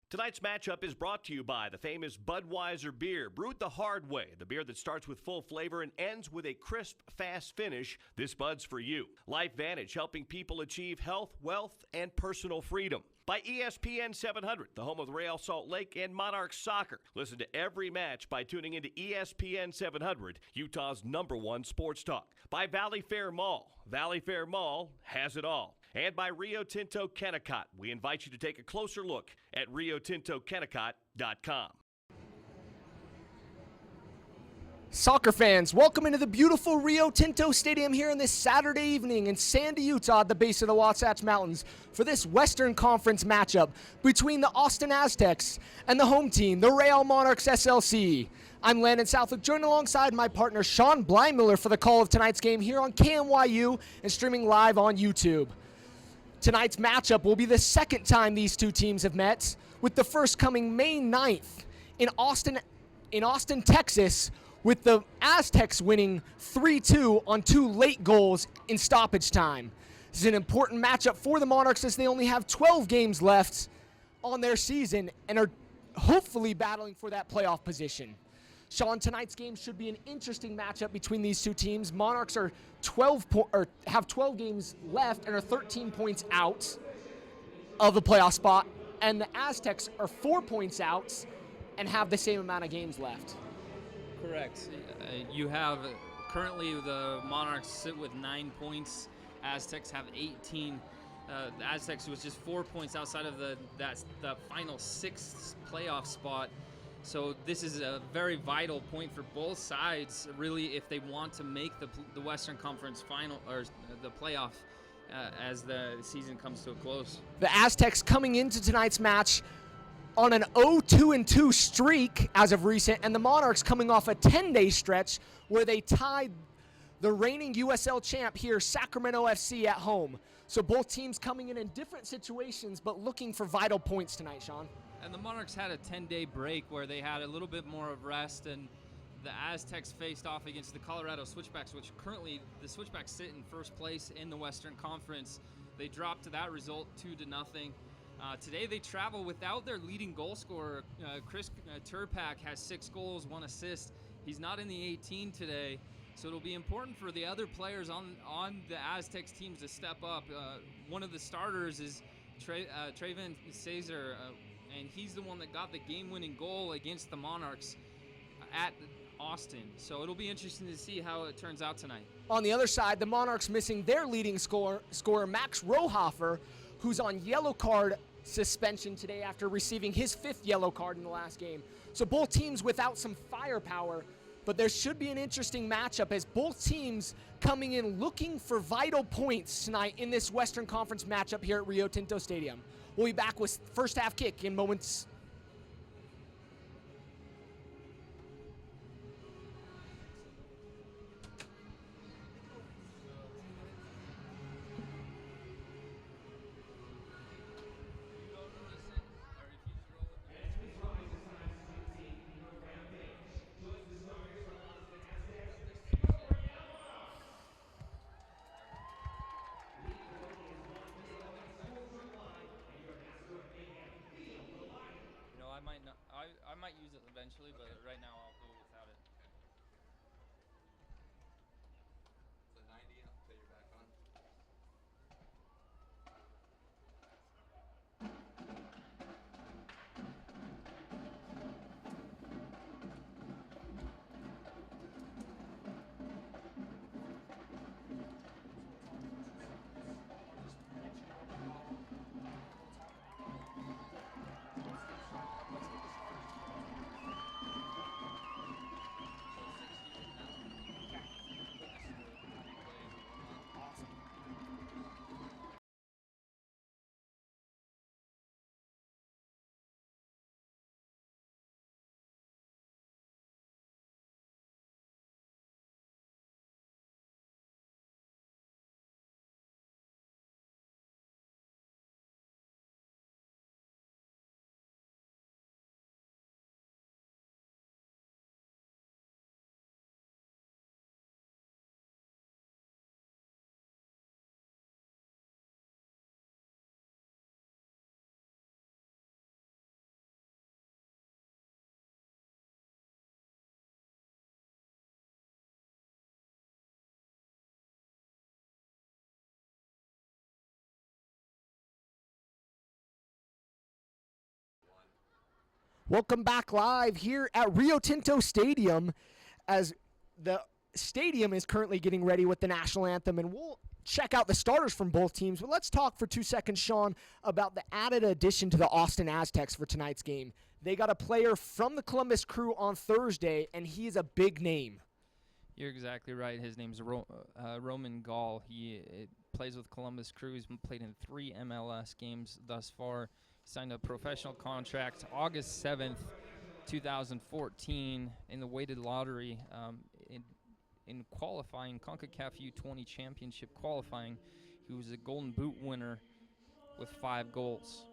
Tonight's matchup is brought to you by the famous Budweiser beer, brewed the hard way. The beer that starts with full flavor and ends with a crisp, fast finish. This Bud's for you. LifeVantage, helping people achieve health, wealth, and personal freedom. By ESPN 700, the home of Real Salt Lake and Monarchs soccer. Listen to every match by tuning into ESPN 700, Utah's #1 sports talk. By Valley Fair Mall. Valley Fair Mall has it all. And by Rio Tinto Kennecott. We invite you to take a closer look at riotintokennecott.com. Soccer fans, welcome into the beautiful Rio Tinto Stadium here on this Saturday evening in Sandy, Utah at the base of the Wasatch Mountains for this Western Conference matchup between the Austin Aztex and the home team, the Real Monarchs SLC. I'm Landon Southwick, joined alongside my partner Sean Blymiller for the call of tonight's game here on KMYU and streaming live on YouTube. Tonight's matchup will be the second time these two teams have met, with the first coming May 9th in Austin, Texas, with the Aztecs winning 3-2 on 2 late goals in stoppage time. This is an important matchup for the Monarchs as they only have 12 games left on their season and are hopefully battling for that playoff position. Sean, tonight's game should be an interesting matchup between these two teams. Monarchs are have 12 games left and are 13 points out of the playoff spot, and the Aztecs are 4 points out and have the same amount of games left. Correct. You have currently the Monarchs sit with 9 points. Aztecs have 18. The Aztecs was just 4 points outside of the final 6th playoff spot. So this is a very vital point for both sides, really, if they want to make the Western Conference final or the playoff as the season comes to a close. The Aztecs coming into tonight's match on an 0-2-2 streak as of recent, and the Monarchs coming off a 10-day stretch where they tied the reigning USL champ here, Sacramento FC, at home. So both teams coming in different situations, but looking for vital points tonight, Sean. And the Monarchs had a 10-day break where they had a little bit more of rest, and the Aztecs faced off against the Colorado Switchbacks, which currently the Switchbacks sit in first place in the Western Conference. They dropped to that result 2-0. Today they travel without their leading goal scorer. Chris Turpak has 6 goals, 1 assist. He's not in the 18 today, so it'll be important for the other players on the Aztecs teams to step up. One of the starters is Treven Cesar, and he's the one that got the game-winning goal against the Monarchs at Austin. So it'll be interesting to see how it turns out tonight. On the other side, the Monarchs missing their leading scorer Max Rohofer, who's on yellow card suspension today after receiving his 5th yellow card in the last game. So both teams without some firepower, but there should be an interesting matchup as both teams coming in looking for vital points tonight in this Western Conference matchup here at Rio Tinto Stadium. We'll be back with first half kick in moments. I might use it eventually, but right now I'll go without it. It's a 90 until you're back on. Welcome back live here at Rio Tinto Stadium as the stadium is currently getting ready with the national anthem, and we'll check out the starters from both teams. But let's talk for 2 seconds, Sean, about the added addition to the Austin Aztex for tonight's game. They got a player from the Columbus Crew on Thursday, and he is a big name. You're exactly right. His name's Roman Gall. He plays with Columbus Crew. He's played in 3 MLS games thus far. Signed a professional contract August 7th, 2014 in the weighted lottery in qualifying, CONCACAF U20 Championship qualifying. He was a Golden Boot winner with 5 goals.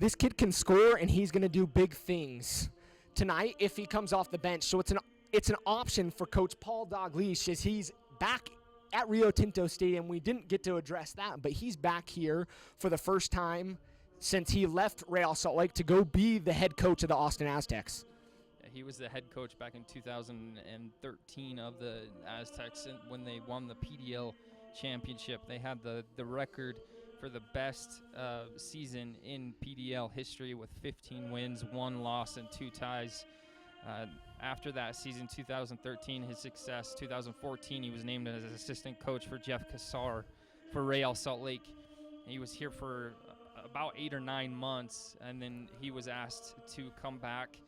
This kid can score, and he's going to do big things tonight if he comes off the bench. So it's an option for Coach Paul Dalglish as he's back at Rio Tinto Stadium. We didn't get to address that, but he's back here for the first time since he left Real Salt Lake to go be the head coach of the Austin Aztecs. Yeah, he was the head coach back in 2013 of the Aztecs when they won the PDL championship. They had the record for the best season in PDL history with 15 wins, 1 loss, and 2 ties. After that season, 2013, his success. 2014, he was named as assistant coach for Jeff Cassar for Real Salt Lake. He was here for about 8 or 9 months, and then he was asked to come back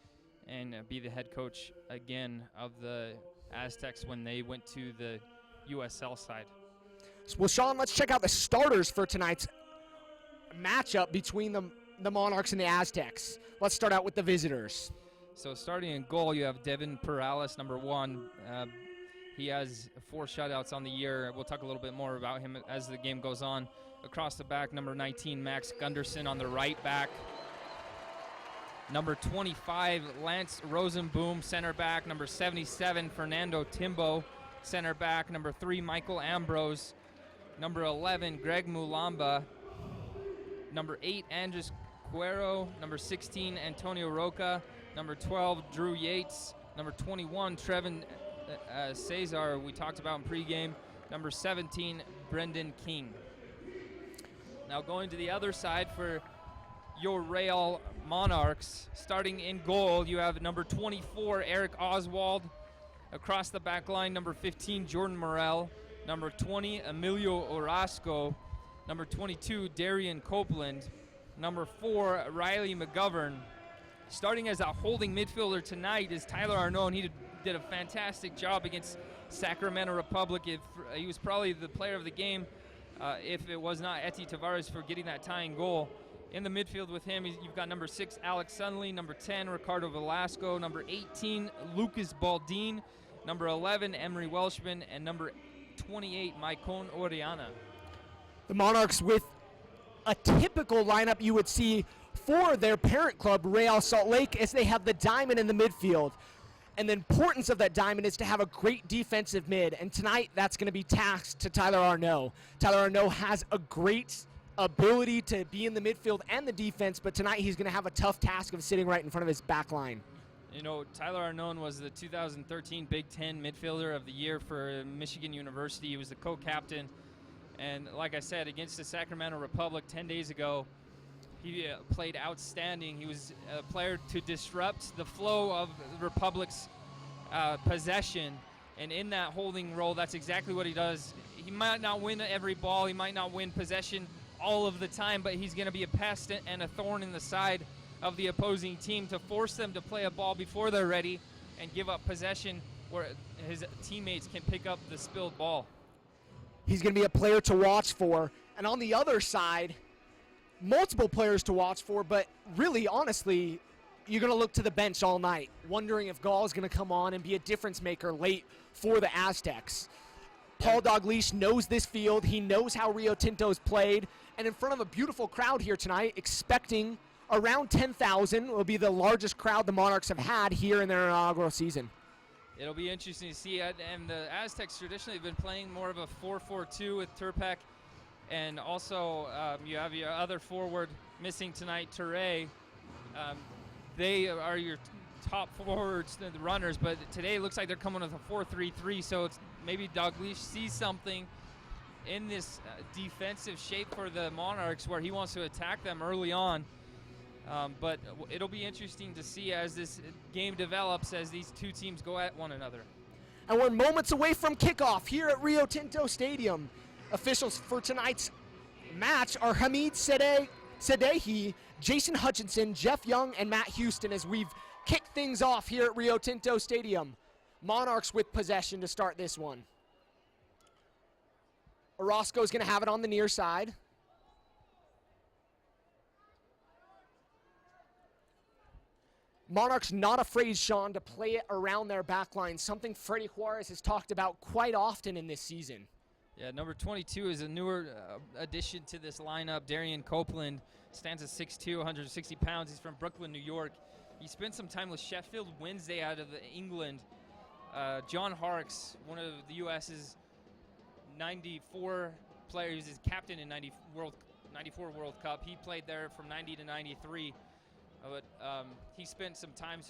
and be the head coach again of the Aztecs when they went to the USL side. Well, Sean, let's check out the starters for tonight's matchup between the Monarchs and the Aztecs. Let's start out with the visitors. So starting in goal, you have Devin Perales, number 1. He has 4 shutouts on the year. We'll talk a little bit more about him as the game goes on. Across the back, number 19, Max Gunderson on the right back. Number 25, Lance Rosenboom, center back. Number 77, Fernando Timbo, center back. Number 3, Michael Ambrose. Number 11, Greg Mulamba. Number 8, Andres Cuero. Number 16, Antonio Roca. Number 12, Drew Yates. Number 21, Trevin Cesar, we talked about in pregame. Number 17, Brendan King. Now going to the other side for your Real Monarchs. Starting in goal, you have number 24, Eric Oswald. Across the back line, number 15, Jordan Morel. Number 20, Emilio Orozco. Number 22, Darian Copeland. Number 4, Riley McGovern. Starting as a holding midfielder tonight is Tyler Arnone. He did a fantastic job against Sacramento Republic. He was probably the player of the game if it was not Eti Tavares for getting that tying goal. In the midfield with him, you've got number 6, Alex Sunley, number 10, Ricardo Velasco, number 18, Lucas Baldin, number 11, Emery Welshman, and number 28, Maicon Oriana. The Monarchs with a typical lineup you would see for their parent club, Real Salt Lake, as they have the diamond in the midfield. And the importance of that diamond is to have a great defensive mid. And tonight, that's going to be tasked to Tyler Arnone. Tyler Arnone has a great ability to be in the midfield and the defense, but tonight he's going to have a tough task of sitting right in front of his back line. You know, Tyler Arnone was the 2013 Big Ten Midfielder of the Year for Michigan University. He was the co-captain. And like I said, against the Sacramento Republic 10 days ago, he played outstanding. He was a player to disrupt the flow of the Republic's possession. And in that holding role, that's exactly what he does. He might not win every ball. He might not win possession all of the time, but he's going to be a pest and a thorn in the side of the opposing team to force them to play a ball before they're ready and give up possession where his teammates can pick up the spilled ball. He's going to be a player to watch for. And on the other side, multiple players to watch for, but really, honestly, you're going to look to the bench all night, wondering if Gall is going to come on and be a difference maker late for the Aztecs. Paul Dalglish knows this field. He knows how Rio Tinto's played. And in front of a beautiful crowd here tonight, expecting around 10,000, will be the largest crowd the Monarchs have had here in their inaugural season. It'll be interesting to see. And the Aztecs traditionally have been playing more of a 4-4-2 with Turpek. And also, you have your other forward missing tonight, Touré. They are your top forwards, the runners, but today it looks like they're coming with a 4-3-3, so it's maybe Dalglish sees something in this defensive shape for the Monarchs where he wants to attack them early on. But it'll be interesting to see as this game develops, as these two teams go at one another. And we're moments away from kickoff here at Rio Tinto Stadium. Officials for tonight's match are Hamid Sadehi, Jason Hutchinson, Jeff Young, and Matt Houston as we've kicked things off here at Rio Tinto Stadium. Monarchs with possession to start this one. Orozco's going to have it on the near side. Monarchs not afraid, Sean, to play it around their back line, something Freddie Juarez has talked about quite often in this season. Yeah, number 22 is a newer addition to this lineup. Darian Copeland stands at 6'2", 160 pounds. He's from Brooklyn, New York. He spent some time with Sheffield Wednesday out of England. John Harkes, one of the U.S.'s 94 players, is captain in 94 World Cup. He played there from 90 to 93. But he spent some time,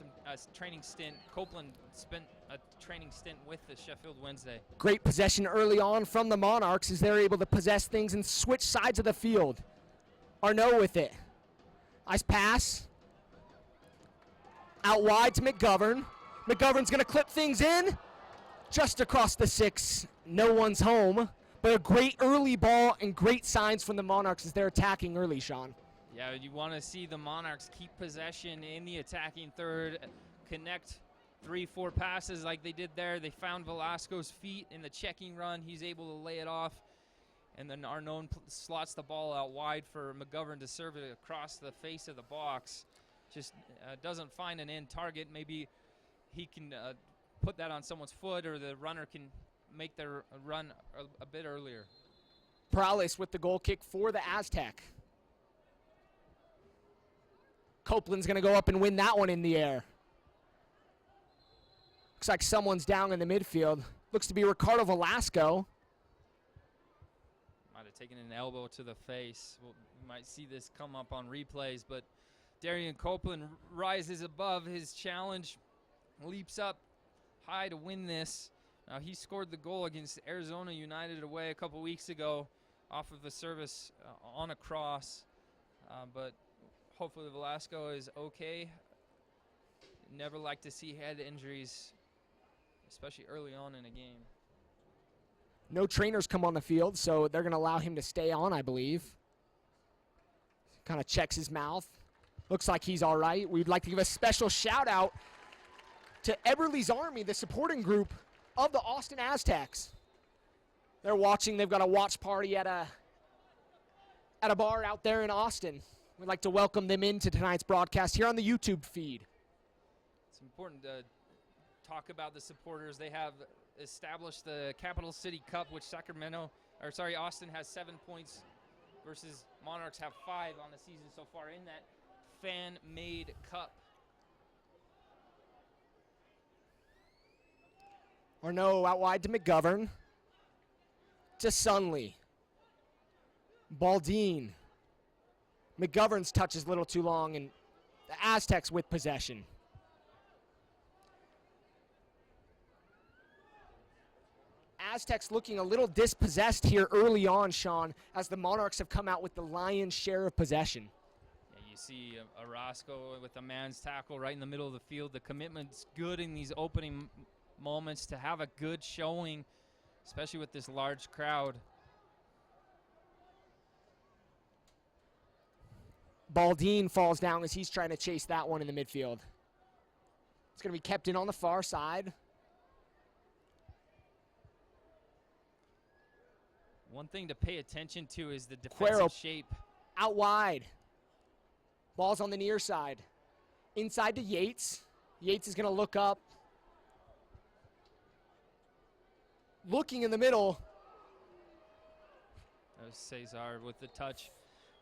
training stint. Copeland spent a training stint with the Sheffield Wednesday. Great possession early on from the Monarchs as they're able to possess things and switch sides of the field. Arnone with it. Nice pass. Out wide to McGovern. McGovern's going to clip things in. Just across the 6. No one's home. But a great early ball and great signs from the Monarchs as they're attacking early, Sean. Yeah, you want to see the Monarchs keep possession in the attacking third, connect 3-4 passes like they did there. They found Velasco's feet in the checking run. He's able to lay it off. And then Arnone slots the ball out wide for McGovern to serve it across the face of the box. Just doesn't find an end target. Maybe he can put that on someone's foot, or the runner can make their run a bit earlier. Perales with the goal kick for the Aztec. Copeland's going to go up and win that one in the air. Looks like someone's down in the midfield. Looks to be Ricardo Velasco. Might have taken an elbow to the face. We might see this come up on replays, but Darian Copeland rises above his challenge, leaps up high to win this. Now, he scored the goal against Arizona United away a couple weeks ago off of the service on a cross, but hopefully Velasco is okay. Never like to see head injuries, especially early on in a game. No trainers come on the field, so they're going to allow him to stay on, I believe. Kind of checks his mouth. Looks like he's all right. We'd like to give a special shout out to Eberle's Army, the supporting group of the Austin Aztecs. They're watching. They've got a watch party at a bar out there in Austin. We'd like to welcome them into tonight's broadcast here on the YouTube feed. It's important to talk about the supporters. They have established the Capital City Cup, which Austin has 7 points versus Monarchs have 5 on the season so far in that fan-made cup. Arnaud out wide to McGovern. To Sunley. Baldine. McGovern's touch is a little too long, and the Aztecs with possession. Aztecs looking a little dispossessed here early on, Sean, as the Monarchs have come out with the lion's share of possession. Yeah, you see Orozco with a man's tackle right in the middle of the field. The commitment's good in these opening moments to have a good showing, especially with this large crowd. Baldine falls down as he's trying to chase that one in the midfield. It's going to be kept in on the far side. One thing to pay attention to is the defensive shape. Out wide. Ball's on the near side. Inside to Yates. Yates is going to look up. Looking in the middle. That was Cesar with the touch.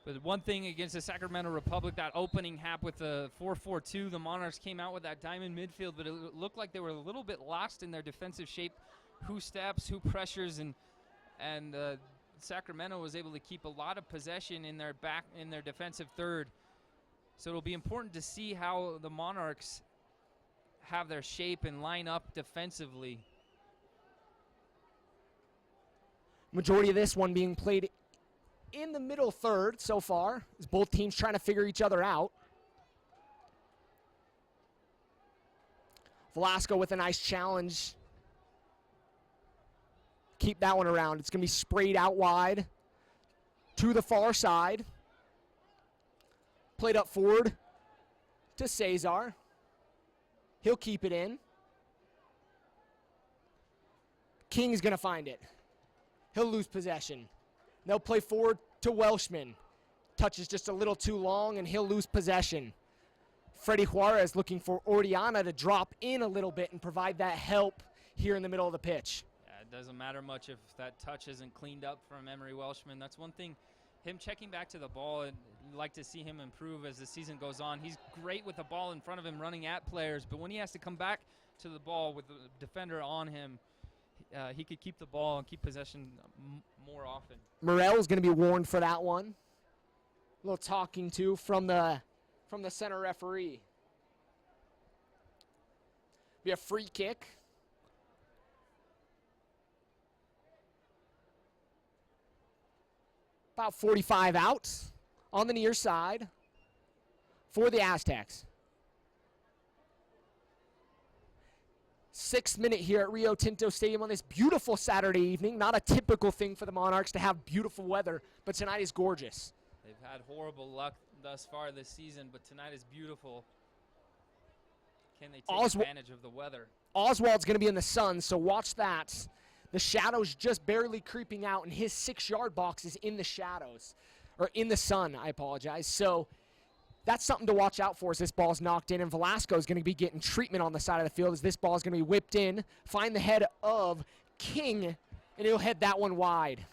But one thing against the Sacramento Republic, that opening half with the 4-4-2, the Monarchs came out with that diamond midfield, but it looked like they were a little bit lost in their defensive shape. Who steps, who pressures, and Sacramento was able to keep a lot of possession in their defensive third. So it'll be important to see how the Monarchs have their shape and line up defensively. Majority of this one being played in the middle third so far, as both teams trying to figure each other out. Velasco with a nice challenge. Keep that one around. It's going to be sprayed out wide to the far side. Played up forward to Cesar. He'll keep it in. King's going to find it. He'll lose possession. They'll play forward to Welshman. Touch is just a little too long, and he'll lose possession. Freddy Juarez looking for Orellana to drop in a little bit and provide that help here in the middle of the pitch. Yeah, it doesn't matter much if that touch isn't cleaned up from Emery Welshman. That's one thing. Him checking back to the ball, and I'd like to see him improve as the season goes on. He's great with the ball in front of him running at players, but when he has to come back to the ball with the defender on him, he could keep the ball and keep possession more often. Morel's going to be warned for that one. A little talking to from the center referee. Be a free kick. About 45 out on the near side for the Aztecs. 6th minute here at Rio Tinto Stadium on this beautiful Saturday evening. Not a typical thing for the Monarchs to have beautiful weather, but tonight is gorgeous. They've had horrible luck thus far this season, but tonight is beautiful. Can they take advantage of the weather? Oswald's going to be in the sun, so watch that. The shadow's just barely creeping out, and his 6-yard box is in the shadows, or in the sun, I apologize. So that's something to watch out for as this ball's knocked in, and Velasco is going to be getting treatment on the side of the field as this ball is going to be whipped in, find the head of King, and he'll head that one wide.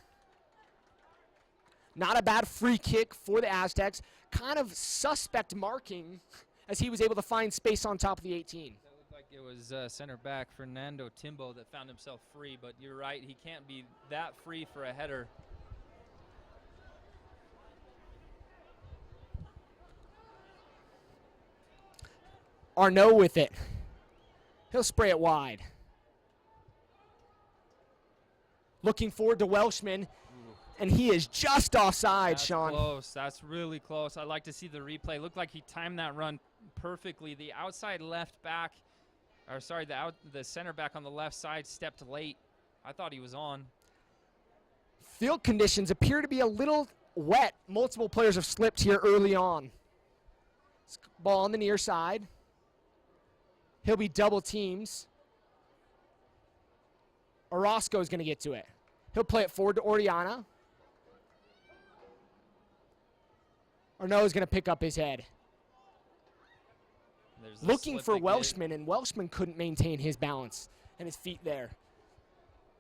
Not a bad free kick for the Aztecs. Kind of suspect marking as he was able to find space on top of the 18. That looked like it was center back Fernando Timbo that found himself free, but you're right, he can't be that free for a header. Arnaud with it. He'll spray it wide. Looking forward to Welshman, and he is just offside, That's Sean. Close. That's really close. I'd like to see the replay. Looked like he timed that run perfectly. The outside left back, or sorry, the center back on the left side stepped late. I thought he was on. Field conditions appear to be a little wet. Multiple players have slipped here early on. Ball on the near side. He'll be double teams. Orozco is going to get to it. He'll play it forward to Oriana. Arnaud is going to pick up his head. Looking for Welshman, and Welshman couldn't maintain his balance and his feet there.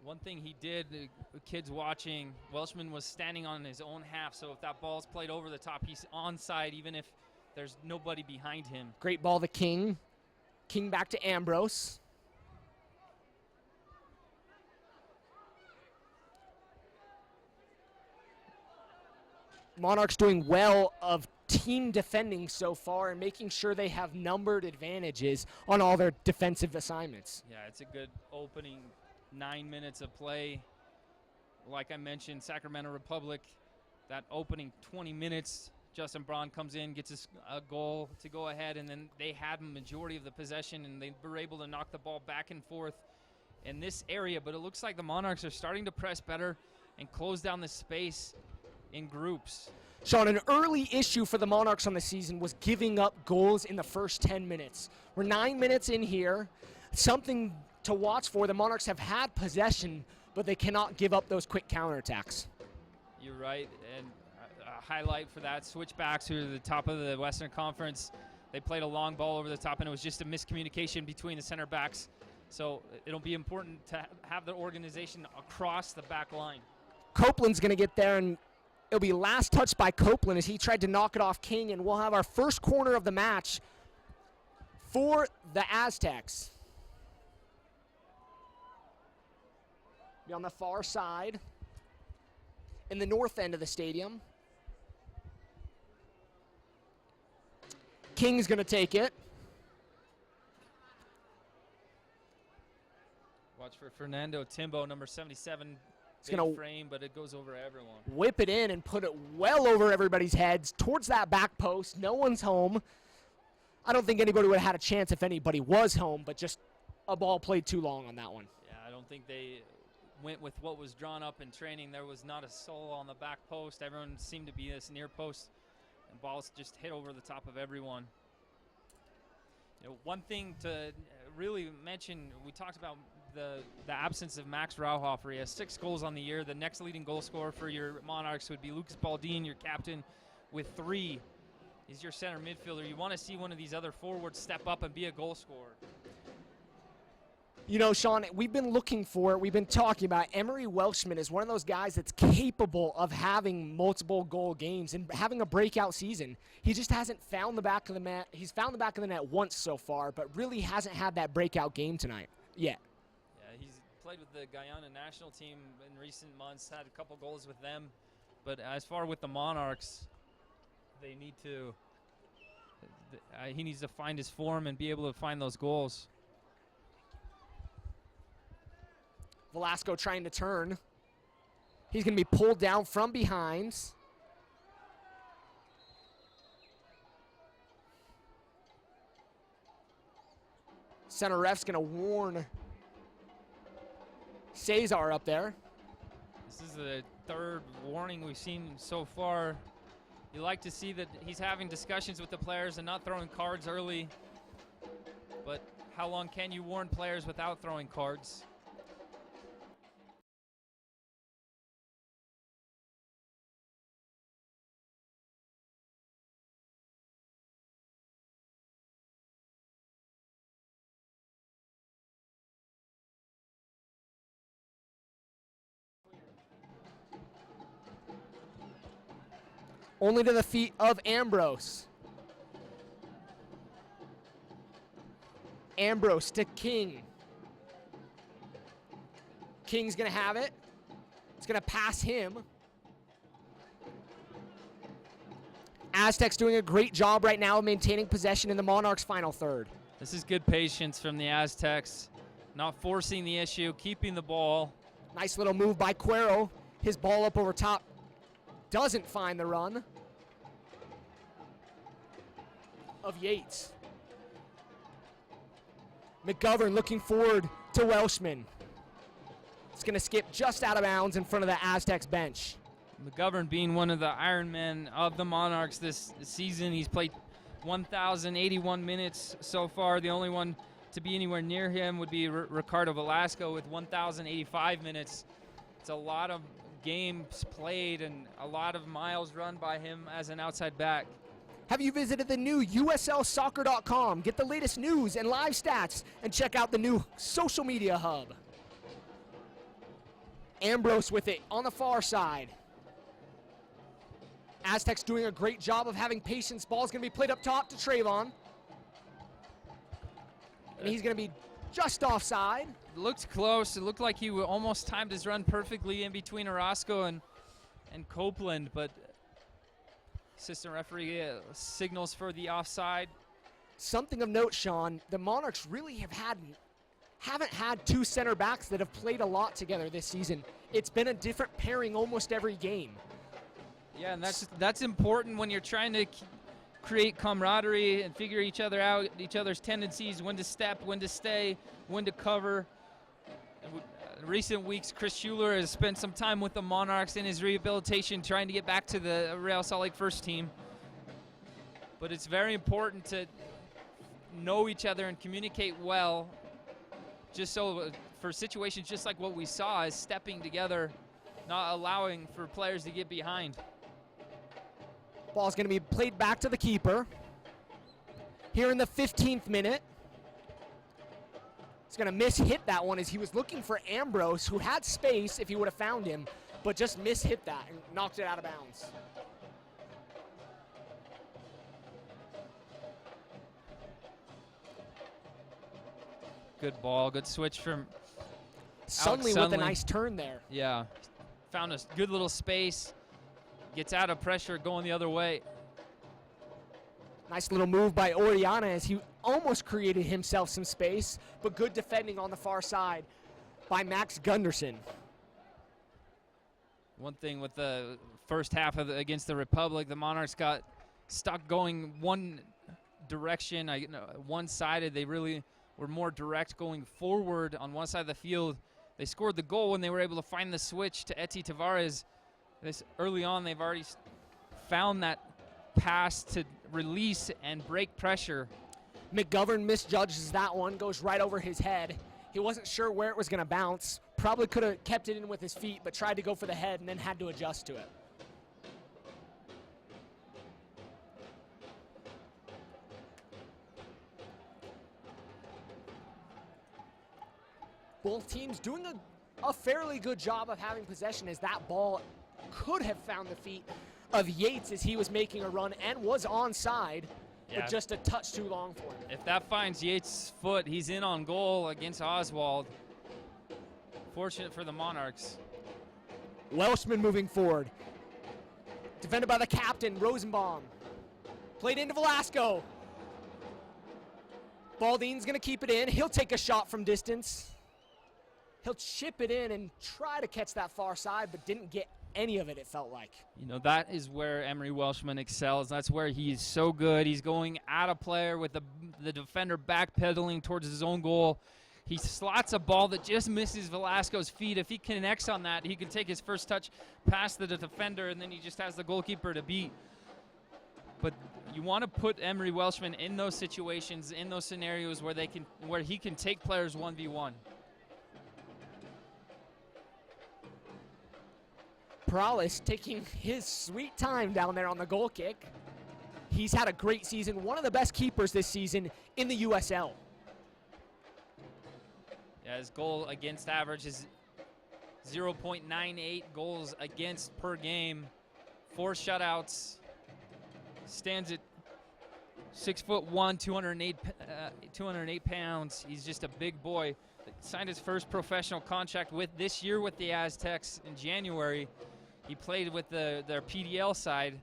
One thing he did, the kids watching, Welshman was standing on his own half, so if that ball's played over the top, he's onside even if there's nobody behind him. Great ball to King. King back to Ambrose. Monarchs doing well of team defending so far and making sure they have numbered advantages on all their defensive assignments. Yeah, it's a good opening 9 minutes of play. Like I mentioned, Sacramento Republic, that opening 20 minutes, Justin Braun comes in, gets a goal to go ahead, and then they had a majority of the possession, and they were able to knock the ball back and forth in this area. But it looks like the Monarchs are starting to press better and close down the space in groups. Sean, an early issue for the Monarchs on the season was giving up goals in the first 10 minutes. We're 9 minutes in here. Something to watch for. The Monarchs have had possession, but they cannot give up those quick counterattacks. You're right, and a highlight for that, switchbacks who are the top of the Western Conference. They played a long ball over the top, and it was just a miscommunication between the center backs. So it'll be important to have the organization across the back line. Copeland's going to get there, and it'll be last touch by Copeland as he tried to knock it off King, and we'll have our first corner of the match for the Aztecs. Be on the far side in the north end of the stadium. King's going to take it. Watch for Fernando Timbo, number 77. It's going to frame, but it goes over everyone. Whip it in and put it well over everybody's heads towards that back post. No one's home. I don't think anybody would have had a chance if anybody was home, but just a ball played too long on that one. Yeah, I don't think they went with what was drawn up in training. There was not a soul on the back post. Everyone seemed to be this near post, and balls just hit over the top of everyone. You know, one thing to really mention, we talked about the absence of Max Rauhofer. He has 6 goals on the year. The next leading goal scorer for your Monarchs would be Lucas Baldin, your captain, with 3. He's your center midfielder. You want to see one of these other forwards step up and be a goal scorer. You know, Sean, we've been looking for it. We've been talking about Emery Welshman is one of those guys that's capable of having multiple goal games and having a breakout season. He just hasn't found the back of the net. He's found the back of the net once so far, but really hasn't had that breakout game tonight yet. Yeah, he's played with the Guyana national team in recent months, had a couple goals with them. But as far with the Monarchs, they need to he needs to find his form and be able to find those goals. Velasco trying to turn. He's going to be pulled down from behind. Center ref's going to warn Cesar up there. This is the 3rd warning we've seen so far. You like to see that he's having discussions with the players and not throwing cards early. But how long can you warn players without throwing cards? Only to the feet of Ambrose. Ambrose to King. King's going to have it. It's going to pass him. Aztecs doing a great job right now of maintaining possession in the Monarchs' final third. This is good patience from the Aztecs. Not forcing the issue, keeping the ball. Nice little move by Cuero. His ball up over top. Doesn't find the run of Yates. McGovern looking forward to Welshman. It's going to skip just out of bounds in front of the Aztecs bench. McGovern being one of the Iron Men of the Monarchs this season. He's played 1,081 minutes so far. The only one to be anywhere near him would be Ricardo Velasco with 1,085 minutes. It's a lot of games played and a lot of miles run by him as an outside back. Have you visited the new USLsoccer.com? Get the latest news and live stats and check out the new social media hub. Ambrose with it on the far side. Aztecs doing a great job of having patience. Ball's going to be played up top to Trayvon. And he's going to be just offside. It looked close. It looked like he almost timed his run perfectly in between Orozco and Copeland, but assistant referee signals for the offside. Something of note, Sean, the Monarchs really haven't had two center backs that have played a lot together this season. It's been a different pairing almost every game. Yeah, and that's important when you're trying to create camaraderie and figure each other out, each other's tendencies, when to step, when to stay, when to cover. In recent weeks, Chris Schuler has spent some time with the Monarchs in his rehabilitation trying to get back to the Real Salt Lake first team. But it's very important to know each other and communicate well, just so for situations just like what we saw is stepping together, not allowing for players to get behind. Ball's going to be played back to the keeper. Here in the 15th minute. He's going to miss-hit that one as he was looking for Ambrose, who had space if he would have found him, but just miss-hit that and knocked it out of bounds. Good ball, good switch from Sunley with a nice turn there. Yeah, found a good little space, gets out of pressure going the other way. Nice little move by Oriana as he almost created himself some space, but good defending on the far side by Max Gunderson. One thing with the first half against the Republic, the Monarchs got stuck going one direction, one-sided. They really were more direct going forward on one side of the field. They scored the goal when they were able to find the switch to Eti Tavares. This early on, they've already found that pass to release and break pressure. McGovern misjudges that one, goes right over his head. He wasn't sure where it was going to bounce. Probably could have kept it in with his feet, but tried to go for the head and then had to adjust to it. Both teams doing a fairly good job of having possession as that ball could have found the feet of Yates as he was making a run and was onside, but just a touch too long for him. If that finds Yates' foot, he's in on goal against Oswald. Fortunate for the Monarchs. Welshman moving forward. Defended by the captain, Rosenbaum. Played into Velasco. Baldine's going to keep it in. He'll take a shot from distance. He'll chip it in and try to catch that far side, but didn't get any of it, it felt like. You know, that is where Emery Welshman excels. That's where he's so good. He's going at a player with the defender backpedaling towards his own goal. He slots a ball that just misses Velasco's feet. If he connects on that, he can take his first touch past the defender, and then he just has the goalkeeper to beat. But you want to put Emery Welshman in those situations, in those scenarios where he can take players 1v1. Perales taking his sweet time down there on the goal kick. He's had a great season, one of the best keepers this season in the USL. Yeah, his goal against average is 0.98 goals against per game, 4 shutouts, stands at 6'1", 208 pounds. He's just a big boy. Signed his first professional contract this year with the Aztecs in January. He played with their PDL side.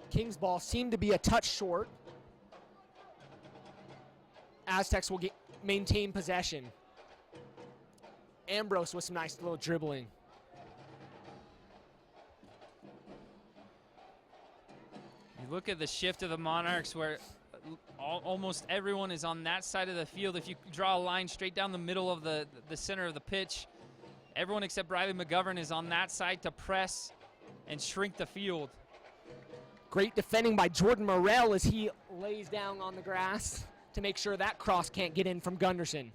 King's ball seemed to be a touch short. Aztecs will maintain possession. Ambrose with some nice little dribbling. You look at the shift of the Monarchs where almost everyone is on that side of the field. If you draw a line straight down the middle of the center of the pitch, everyone except Riley McGovern is on that side to press and shrink the field. Great defending by Jordan Morrell as he lays down on the grass to make sure that cross can't get in from Gunderson.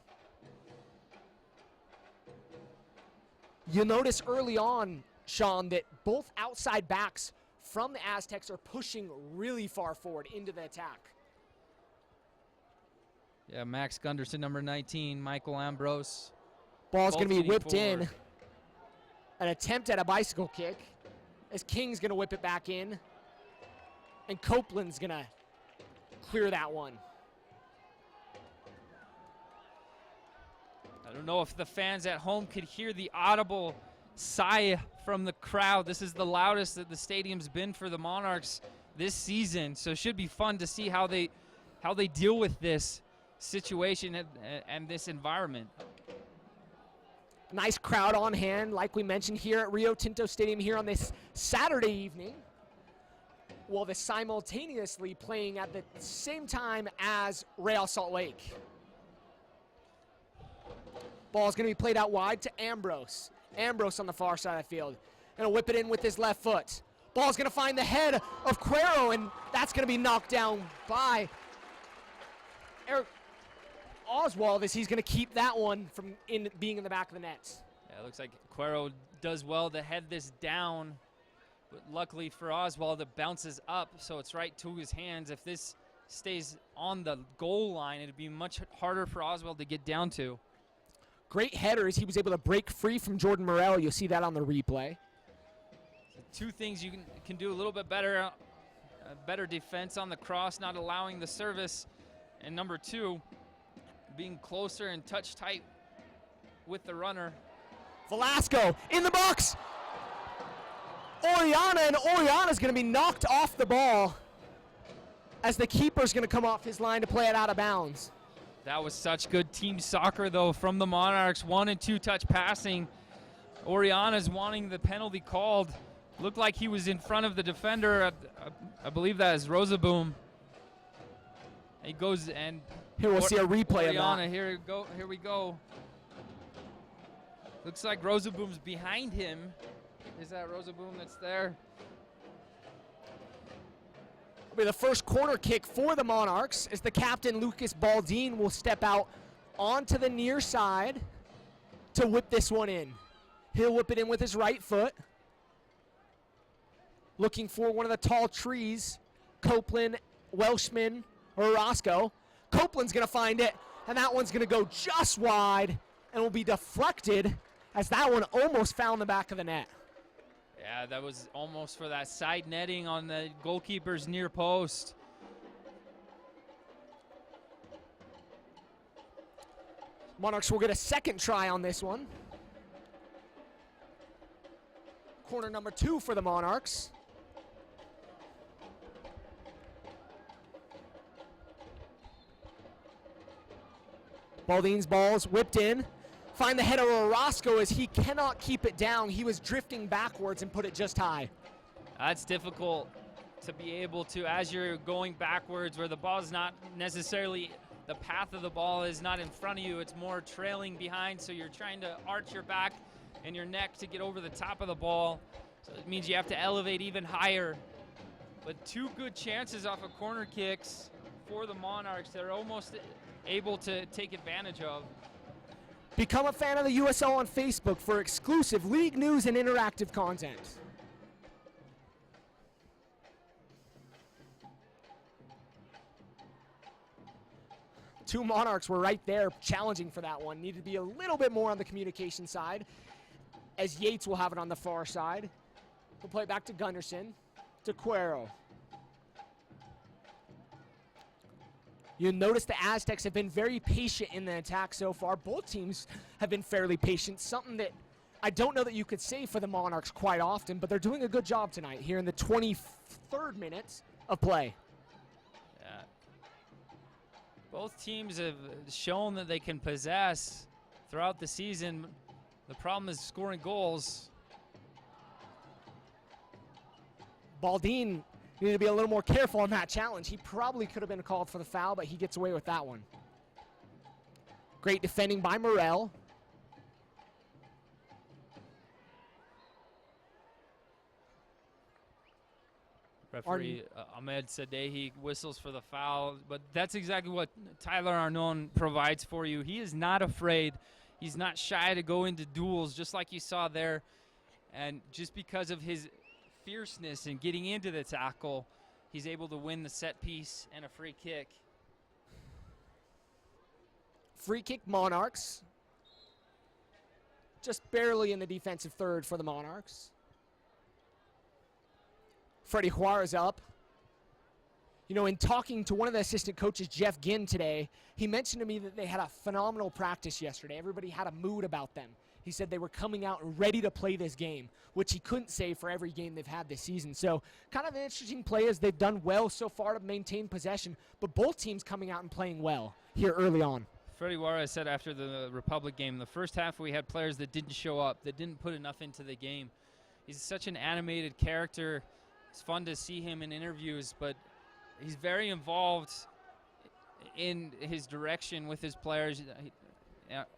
You'll notice early on, Sean, that both outside backs from the Aztecs are pushing really far forward into the attack. Yeah, Max Gunderson, number 19, Michael Ambrose. Ball's going to be feeding whipped forward. in. An attempt at a bicycle kick as King's going to whip it back in. And Copeland's going to clear that one. I don't know if the fans at home could hear the audible sigh from the crowd. This is the loudest that the stadium's been for the Monarchs this season, so it should be fun to see how they deal with this situation and this environment. Nice crowd on hand, like we mentioned here at Rio Tinto Stadium here on this Saturday evening. Well, they're simultaneously playing at the same time as Real Salt Lake. Ball's going to be played out wide to Ambrose. Ambrose on the far side of the field. Going to whip it in with his left foot. Ball's going to find the head of Cuero, and that's going to be knocked down by Eric Oswald as he's going to keep that one from being in the back of the net. Yeah, it looks like Cuero does well to head this down, but luckily for Oswald, it bounces up, so it's right to his hands. If this stays on the goal line, it'd be much harder for Oswald to get down to. Great header as he was able to break free from Jordan Morrell. You'll see that on the replay. Two things you can do a little bit better. Better defense on the cross, not allowing the service. And number two, being closer and touch tight with the runner. Velasco in the box. Oriana's going to be knocked off the ball as the keeper's going to come off his line to play it out of bounds. That was such good team soccer, though, from the Monarchs. 1- and 2-touch passing. Oriana's wanting the penalty called. Looked like he was in front of the defender. I believe that is Rosaboom. He goes and here we'll see a replay Oriana, of that. Here we go. Looks like Rosaboom's behind him. Is that Rosaboom that's there? Will be the first corner kick for the Monarchs as the captain Lucas Baldin will step out onto the near side to whip this one in. He'll whip it in with his right foot. Looking for one of the tall trees, Copeland, Welshman, or Roscoe. Copeland's going to find it, and that one's going to go just wide and will be deflected as that one almost found the back of the net. Yeah, that was almost for that side netting on the goalkeeper's near post. Monarchs will get a second try on this one. Corner number 2 for the Monarchs. Baldin's ball's whipped in. Find the head of Orozco as he cannot keep it down. He was drifting backwards and put it just high. That's difficult to be able to, as you're going backwards where the ball is not necessarily, the path of the ball is not in front of you, it's more trailing behind, so you're trying to arch your back and your neck to get over the top of the ball. So it means you have to elevate even higher. But 2 good chances off of corner kicks for the Monarchs. They're almost able to take advantage of. Become a fan of the USL on Facebook for exclusive league news and interactive content. Two Monarchs were right there challenging for that one. Needed to be a little bit more on the communication side, as Yates will have it on the far side. We'll play it back to Gunderson, to Cuero. You'll notice the Aztecs have been very patient in the attack so far. Both teams have been fairly patient, something that I don't know that you could say for the Monarchs quite often, but they're doing a good job tonight here in the 23rd minute of play. Yeah. Both teams have shown that they can possess throughout the season. The problem is scoring goals. Baldin Need to be a little more careful on that challenge. He probably could have been called for the foul, but he gets away with that one. Great defending by Morel. Referee Ahmed Sadehi whistles for the foul, but that's exactly what Tyler Arnon provides for you. He is not afraid. He's not shy to go into duels, just like you saw there. And just because of his fierceness in getting into the tackle, he's able to win the set piece and a free kick. Free kick Monarchs. Just barely in the defensive third for the Monarchs. Freddie Juarez up. You know, in talking to one of the assistant coaches, Jeff Ginn, today, he mentioned to me that they had a phenomenal practice yesterday. Everybody had a mood about them. He said they were coming out ready to play this game, which he couldn't say for every game they've had this season. So kind of an interesting play as they've done well so far to maintain possession, but both teams coming out and playing well here early on. Freddie Juarez said after the Republic game, the first half we had players that didn't show up, that didn't put enough into the game. He's such an animated character. It's fun to see him in interviews, but he's very involved in his direction with his players.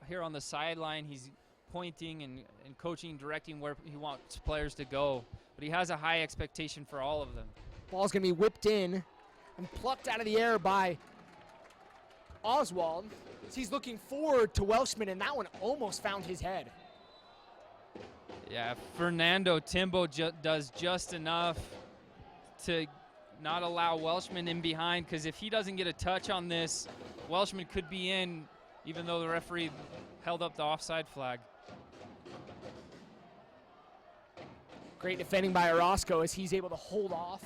Here on the sideline, he's pointing and coaching, directing where he wants players to go. But he has a high expectation for all of them. Ball's going to be whipped in and plucked out of the air by Oswald. He's looking forward to Welshman, and that one almost found his head. Yeah, Fernando Timbo does just enough to not allow Welshman in behind, because if he doesn't get a touch on this, Welshman could be in, even though the referee held up the offside flag. Great defending by Orozco as he's able to hold off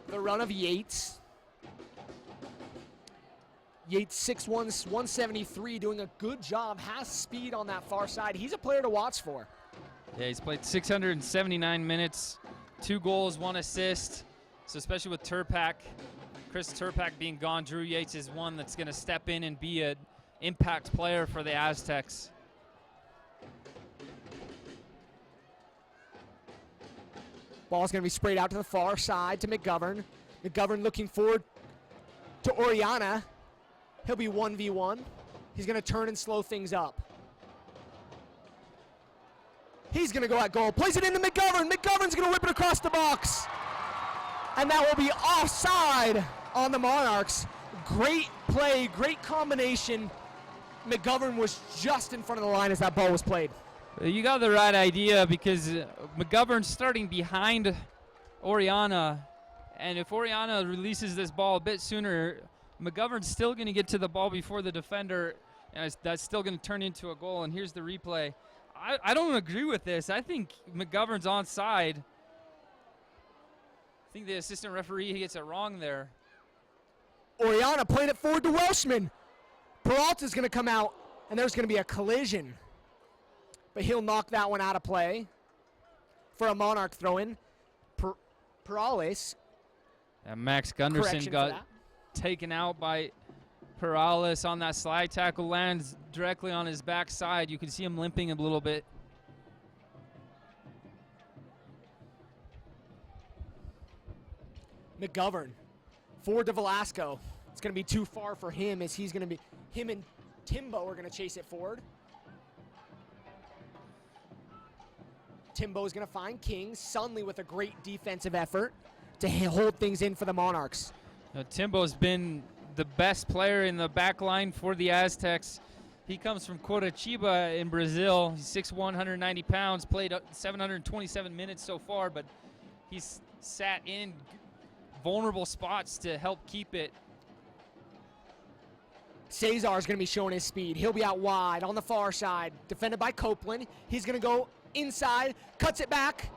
the run of Yates. Yates 6'1", 173, doing a good job, has speed on that far side. He's a player to watch for. Yeah, he's played 679 minutes, 2 goals, 1 assist. So especially with Turpak, Chris Turpak being gone, Drew Yates is one that's going to step in and be an impact player for the Aztecs. Ball's going to be sprayed out to the far side to McGovern. McGovern looking forward to Oriana. He'll be 1v1. He's going to turn and slow things up. He's going to go at goal. Plays it into McGovern. McGovern's going to whip it across the box. And that will be offside on the Monarchs. Great play, great combination. McGovern was just in front of the line as that ball was played. You got the right idea, because McGovern's starting behind Oriana. And if Oriana releases this ball a bit sooner, McGovern's still going to get to the ball before the defender, and that's still going to turn into a goal. And here's the replay. I don't agree with this. I think McGovern's onside. I think the assistant referee gets it wrong there. Oriana played it forward to Welshman. Peralta's going to come out, and there's going to be a collision. But he'll knock that one out of play for a Monarch throw-in. Perales. And Max Gunderson got taken out by Perales on that slide tackle, lands directly on his backside. You can see him limping a little bit. McGovern forward to Velasco. It's going to be too far for him, as he's going to be, him and Timbo are going to chase it forward. Timbo is going to find King. Sunley with a great defensive effort to hold things in for the Monarchs. Now, Timbo's been the best player in the back line for the Aztecs. He comes from Curitiba in Brazil. He's 6'1", 190 pounds, played 727 minutes so far, but he's sat in vulnerable spots to help keep it. Cesar is going to be showing his speed. He'll be out wide on the far side, defended by Copeland. He's going to go inside, cuts it back.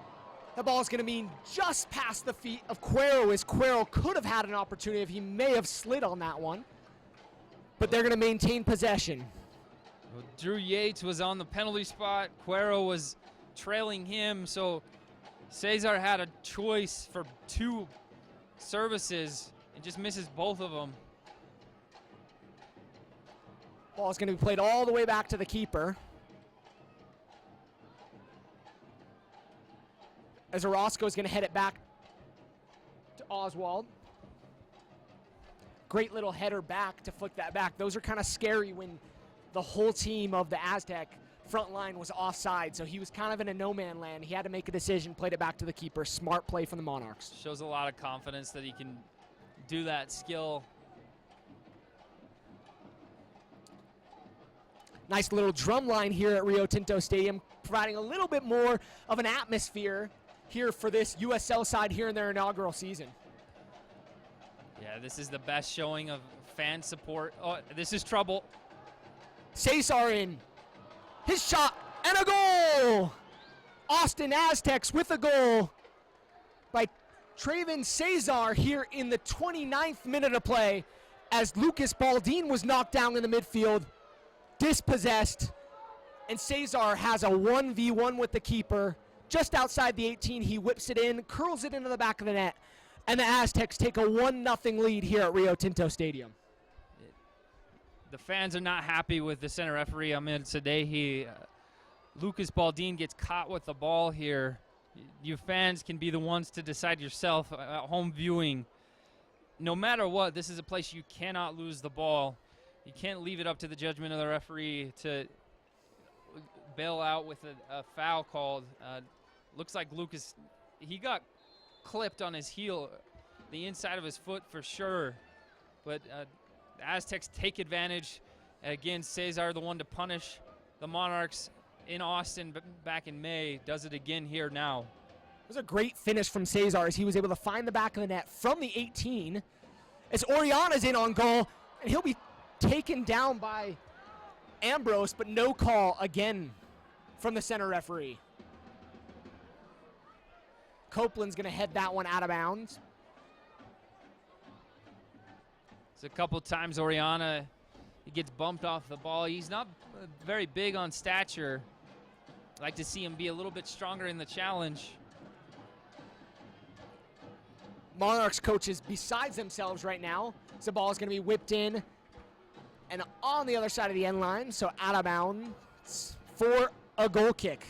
The ball's going to be just past the feet of Cuero, as Cuero could have had an opportunity if he may have slid on that one. But they're going to maintain possession. Well, Drew Yates was on the penalty spot. Cuero was trailing him, so Cesar had a choice for 2 services and just misses both of them. Ball's going to be played all the way back to the keeper. As Orozco is going to head it back to Oswald. Great little header back to flick that back. Those are kind of scary when the whole team of the Aztec front line was offside, so he was kind of in a no-man land. He had to make a decision, played it back to the keeper. Smart play from the Monarchs. Shows a lot of confidence that he can do that skill. Nice little drum line here at Rio Tinto Stadium, providing a little bit more of an atmosphere here for this USL side here in their inaugural season. Yeah, this is the best showing of fan support. Oh, this is trouble. Cesar in. His shot and a goal! Austin Aztecs with a goal by Traven Cesar here in the 29th minute of play as Lucas Baldin was knocked down in the midfield, dispossessed, and Cesar has a 1v1 with the keeper. Just outside the 18, he whips it in, curls it into the back of the net, and the Aztecs take a 1-0 lead here at Rio Tinto Stadium. The fans are not happy with the center referee, Ahmed Sadehi. Lucas Baldin gets caught with the ball here. You fans can be the ones to decide yourself at home viewing. No matter what, this is a place you cannot lose the ball. You can't leave it up to the judgment of the referee to bail out with a foul called. Looks like Lucas, he got clipped on his heel, the inside of his foot for sure. But the Aztecs take advantage. Again, Cesar, the one to punish the Monarchs in Austin back in May, does it again here now. It was a great finish from Cesar as he was able to find the back of the net from the 18. As Oriana's in on goal, and he'll be taken down by Ambrose, but no call again from the center referee. Copeland's going to head that one out of bounds. It's a couple times Oriana, he gets bumped off the ball. He's not very big on stature. I'd like to see him be a little bit stronger in the challenge. Monarchs coaches besides themselves right now. So the ball is going to be whipped in and on the other side of the end line, so out of bounds for a goal kick.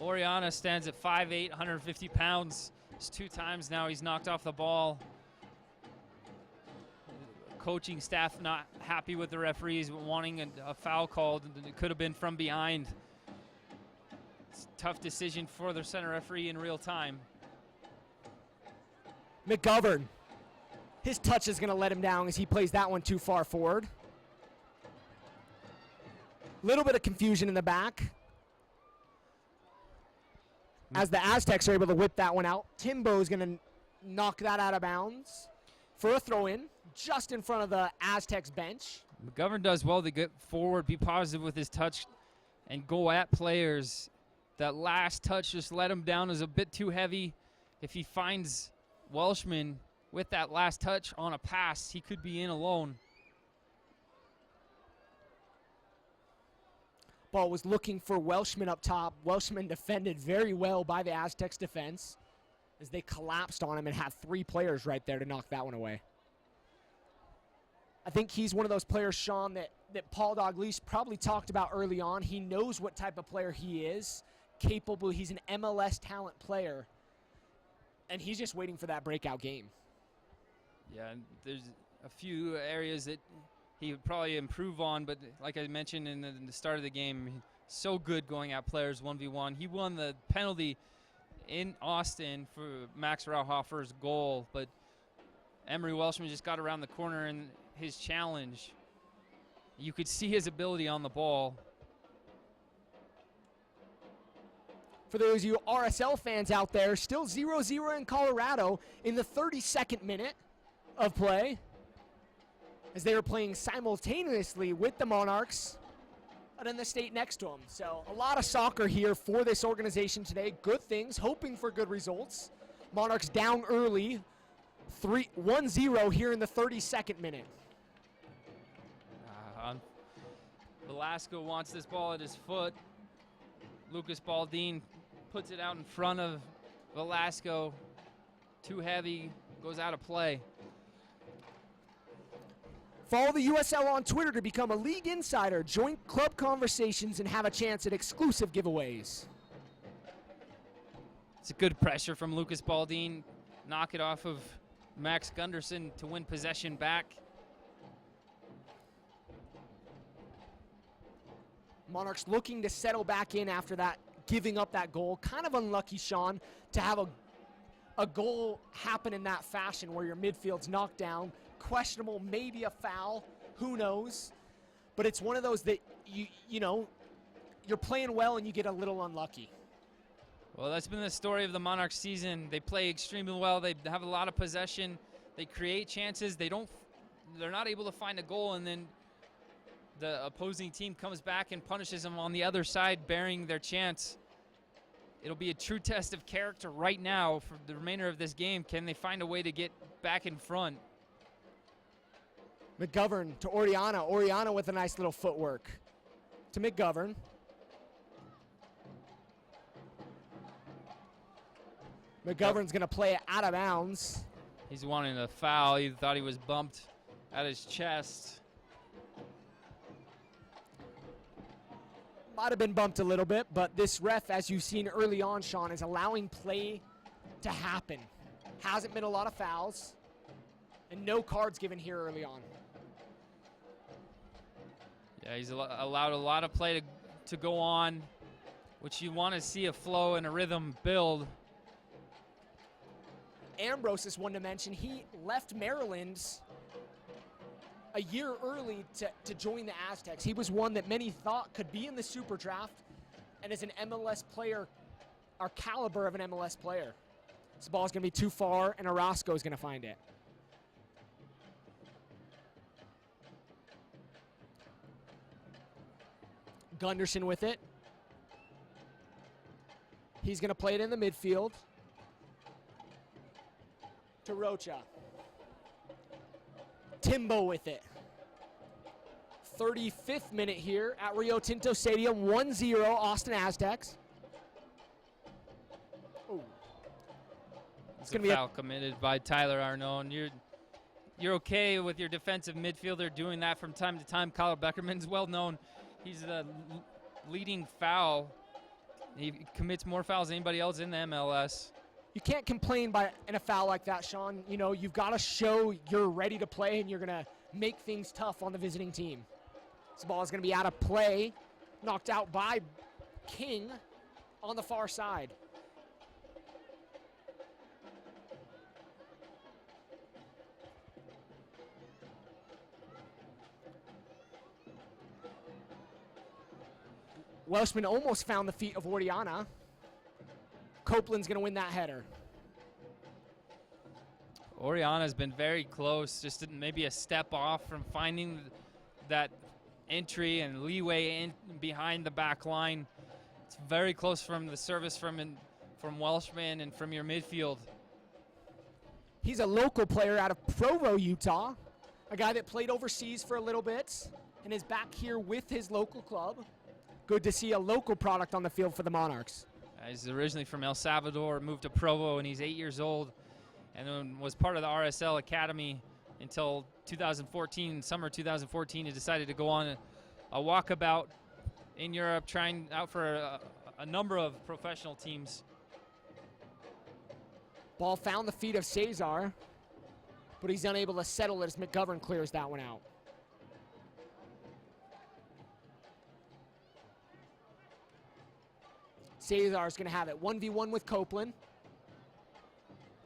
Oriana stands at 5'8", 150 pounds. It's 2 times now he's knocked off the ball. Coaching staff not happy with the referees, wanting a foul called. It could have been from behind. It's a tough decision for the center referee in real time. McGovern, his touch is going to let him down as he plays that one too far forward. Little bit of confusion in the back as the Aztecs are able to whip that one out. Timbo's going to knock that out of bounds for a throw-in just in front of the Aztecs bench. McGovern does well to get forward, be positive with his touch, and go at players. That last touch just let him down, is a bit too heavy. If he finds Welshman with that last touch on a pass, he could be in alone. Ball was looking for Welshman up top. Welshman defended very well by the Aztecs defense as they collapsed on him and had 3 players right there to knock that one away. I think he's one of those players, Sean, that Paul Dalglish probably talked about early on. He knows what type of player he is, capable. He's an MLS talent player, and he's just waiting for that breakout game. Yeah, there's a few areas that he would probably improve on, but like I mentioned in the start of the game, he's so good going at players 1v1. He won the penalty in Austin for Max Rauhofer's goal, but Emery Welshman just got around the corner in his challenge. You could see his ability on the ball. For those of you RSL fans out there, still 0-0 in Colorado in the 32nd minute of play, as they were playing simultaneously with the Monarchs and in the state next to them. So a lot of soccer here for this organization today. Good things, hoping for good results. Monarchs down early, 1-0 here in the 32nd minute. Velasco wants this ball at his foot. Lucas Baldin puts it out in front of Velasco. Too heavy, goes out of play. Follow the USL on Twitter to become a league insider, join club conversations, and have a chance at exclusive giveaways. It's a good pressure from Lucas Baldin. knock it off of Max Gunderson to win possession back. Monarchs looking to settle back in after that, giving up that goal. Kind of unlucky, Sean, to have a goal happen in that fashion where your midfield's knocked down. Questionable, maybe a foul, who knows? But it's one of those that, you know, you're playing well and you get a little unlucky. Well, that's been the story of the Monarchs season. They play extremely well. They have a lot of possession. They create chances. They're not able to find a goal, and then the opposing team comes back and punishes them on the other side, bearing their chance. It'll be a true test of character right now for the remainder of this game. Can they find a way to get back in front? McGovern to Oriana. Oriana with a nice little footwork to McGovern. McGovern's going to play it out of bounds. He's wanting a foul. He thought he was bumped at his chest. Might have been bumped a little bit, but this ref, as you've seen early on, Sean, is allowing play to happen. Hasn't been a lot of fouls, and no cards given here early on. Yeah, he's allowed a lot of play to go on, which you want to see a flow and a rhythm build. Ambrose is one to mention. He left Maryland a year early to join the Aztecs. He was one that many thought could be in the Super Draft and is an MLS player, our caliber of an MLS player. This ball's going to be too far, and Orozco is going to find it. Gunderson with it. He's going to play it in the midfield to Rocha. Timbo with it. 35th minute here at Rio Tinto Stadium. 1-0 Austin Aztecs. Ooh. It's going to be a foul committed by Tyler Arnone. You're okay with your defensive midfielder doing that from time to time. Kyle Beckerman's well known. He's the leading foul. He commits more fouls than anybody else in the MLS. You can't complain in a foul like that, Sean. You know, you've got to show you're ready to play and you're going to make things tough on the visiting team. This ball is going to be out of play, knocked out by King on the far side. Welshman almost found the feet of Oriana. Copeland's going to win that header. Oriana's been very close, just maybe a step off from finding that entry and leeway in behind the back line. It's very close from the service from Welshman and from your midfield. He's a local player out of Provo, Utah, a guy that played overseas for a little bit and is back here with his local club. Good to see a local product on the field for the Monarchs. He's originally from El Salvador, moved to Provo, and he's 8 years old, and then was part of the RSL Academy until 2014. Summer 2014, he decided to go on a walkabout in Europe, trying out for a number of professional teams. Ball found the feet of Cesar, but he's unable to settle it as McGovern clears that one out. Cesar's going to have it 1v1 with Copeland.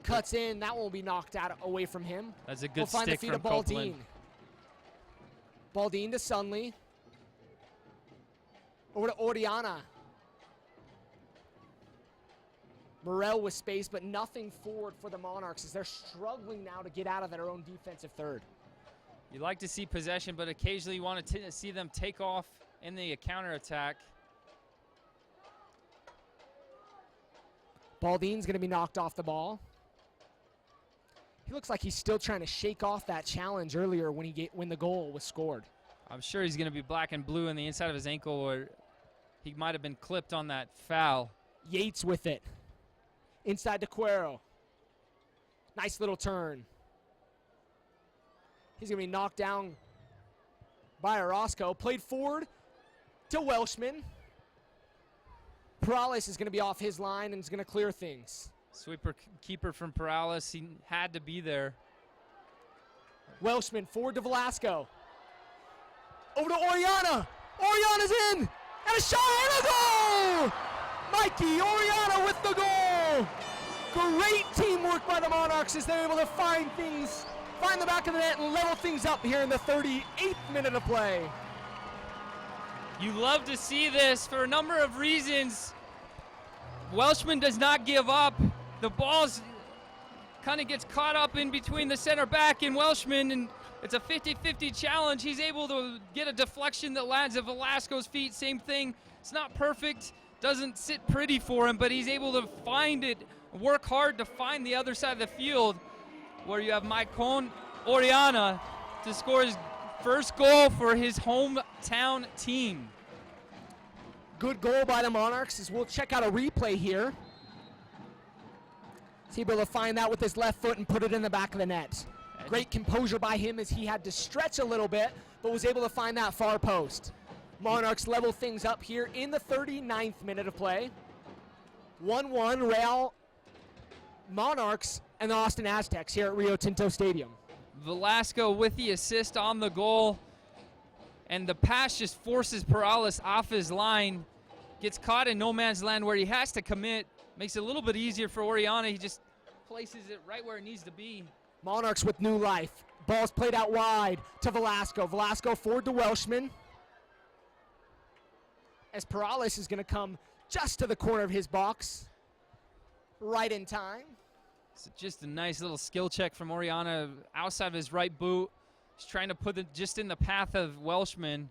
Cuts in. That won't be knocked out away from him. That's a good find stick the feet from of Baldin. Copeland. Baldin to Sunley. Over to Oriana. Morel with space, but nothing forward for the Monarchs as they're struggling now to get out of their own defensive third. You like to see possession, but occasionally you want to see them take off in the counterattack. Baldin's going to be knocked off the ball. He looks like he's still trying to shake off that challenge earlier when the goal was scored. I'm sure he's going to be black and blue on the inside of his ankle, or he might have been clipped on that foul. Yates with it. Inside to Cuero. Nice little turn. He's going to be knocked down by Orozco. Played forward to Welshman. Perales is going to be off his line and is going to clear things. Sweeper keeper from Perales. He had to be there. Welshman forward to Velasco. Over to Oriana. Oriana's in. And a shot and a goal! Mikey Oriana with the goal. Great teamwork by the Monarchs as they're able to find the back of the net and level things up here in the 38th minute of play. You love to see this for a number of reasons. Welshman does not give up. The ball's kind of gets caught up in between the center back and Welshman, and it's a 50-50 challenge. He's able to get a deflection that lands at Velasco's feet. Same thing. It's not perfect. Doesn't sit pretty for him, but he's able to find it, work hard to find the other side of the field where you have Maicon Oriana to score his first goal for his hometown team. Good goal by the Monarchs as we'll check out a replay here. He's able to find that with his left foot and put it in the back of the net. Great composure by him as he had to stretch a little bit, but was able to find that far post. Monarchs level things up here in the 39th minute of play. 1-1 Real Monarchs and the Austin Aztecs here at Rio Tinto Stadium. Velasco with the assist on the goal, and the pass just forces Perales off his line. Gets caught in no man's land where he has to commit. Makes it a little bit easier for Oriana. He just places it right where it needs to be. Monarchs with new life. Ball's played out wide to Velasco. Velasco forward to Welshman. As Perales is going to come just to the corner of his box. Right in time. So just a nice little skill check from Oriana outside of his right boot. He's trying to put it just in the path of Welshman.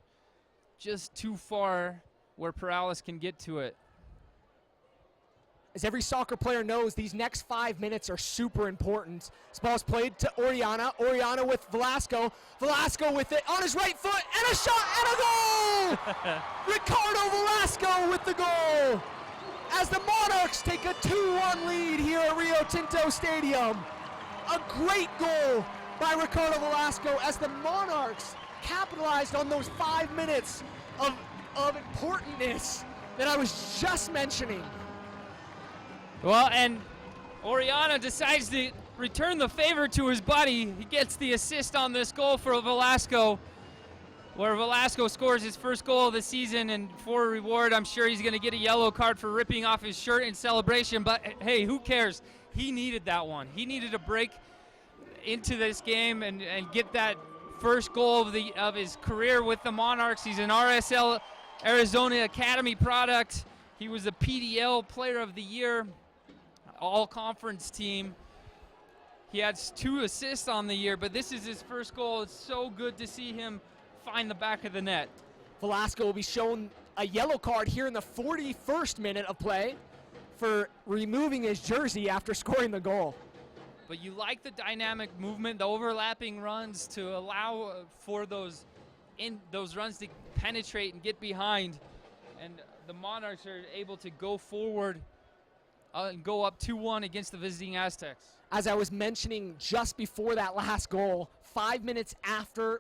Just too far where Perales can get to it. As every soccer player knows, these next 5 minutes are super important. This ball's played to Oriana. Oriana with Velasco. Velasco with it on his right foot, and a shot and a goal! Ricardo Velasco with the goal! As the Monarchs take a 2-1 lead here at Rio Tinto Stadium. A great goal by Ricardo Velasco as the Monarchs capitalized on those 5 minutes of importantness that I was just mentioning. Well, and Oriana decides to return the favor to his buddy. He gets the assist on this goal for Velasco, where Velasco scores his first goal of the season, and for a reward, I'm sure he's going to get a yellow card for ripping off his shirt in celebration, but hey, who cares? He needed that one. He needed to break into this game and get that first goal of his career with the Monarchs. He's an RSL Arizona Academy product. He was a PDL Player of the Year, all-conference team. He has 2 assists on the year, but this is his first goal. It's so good to see him find the back of the net. Velasco will be shown a yellow card here in the 41st minute of play for removing his jersey after scoring the goal. But you like the dynamic movement, the overlapping runs to allow for those runs to penetrate and get behind. And the Monarchs are able to go forward and go up 2-1 against the visiting Aztecs. As I was mentioning just before that last goal, 5 minutes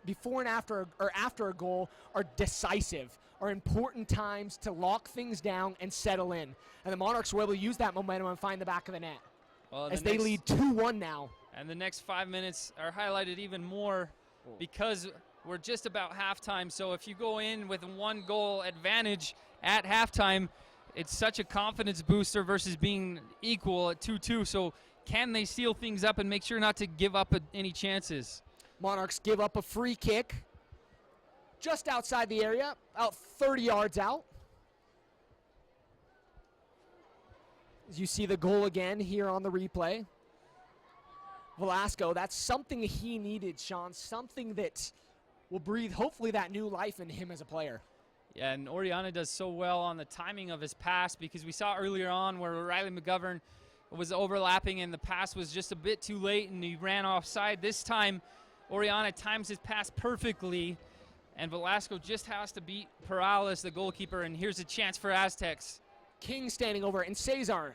before and after a goal are decisive, are important times to lock things down and settle in. And the Monarchs were able to use that momentum and find the back of the net. Well, as they lead 2-1 now. And the next 5 minutes are highlighted even more because we're just about halftime. So if you go in with 1 goal advantage at halftime, it's such a confidence booster versus being equal at 2-2. So can they seal things up and make sure not to give up any chances? Monarchs give up a free kick just outside the area, about 30 yards out. As you see the goal again here on the replay. Velasco, that's something he needed, Sean. Something that will breathe, hopefully, that new life in him as a player. Yeah, and Oriana does so well on the timing of his pass because we saw earlier on where Riley McGovern was overlapping and the pass was just a bit too late and he ran offside. This time, Oriana times his pass perfectly, and Velasco just has to beat Perales, the goalkeeper, and here's a chance for Aztecs. King standing over, and Cesar.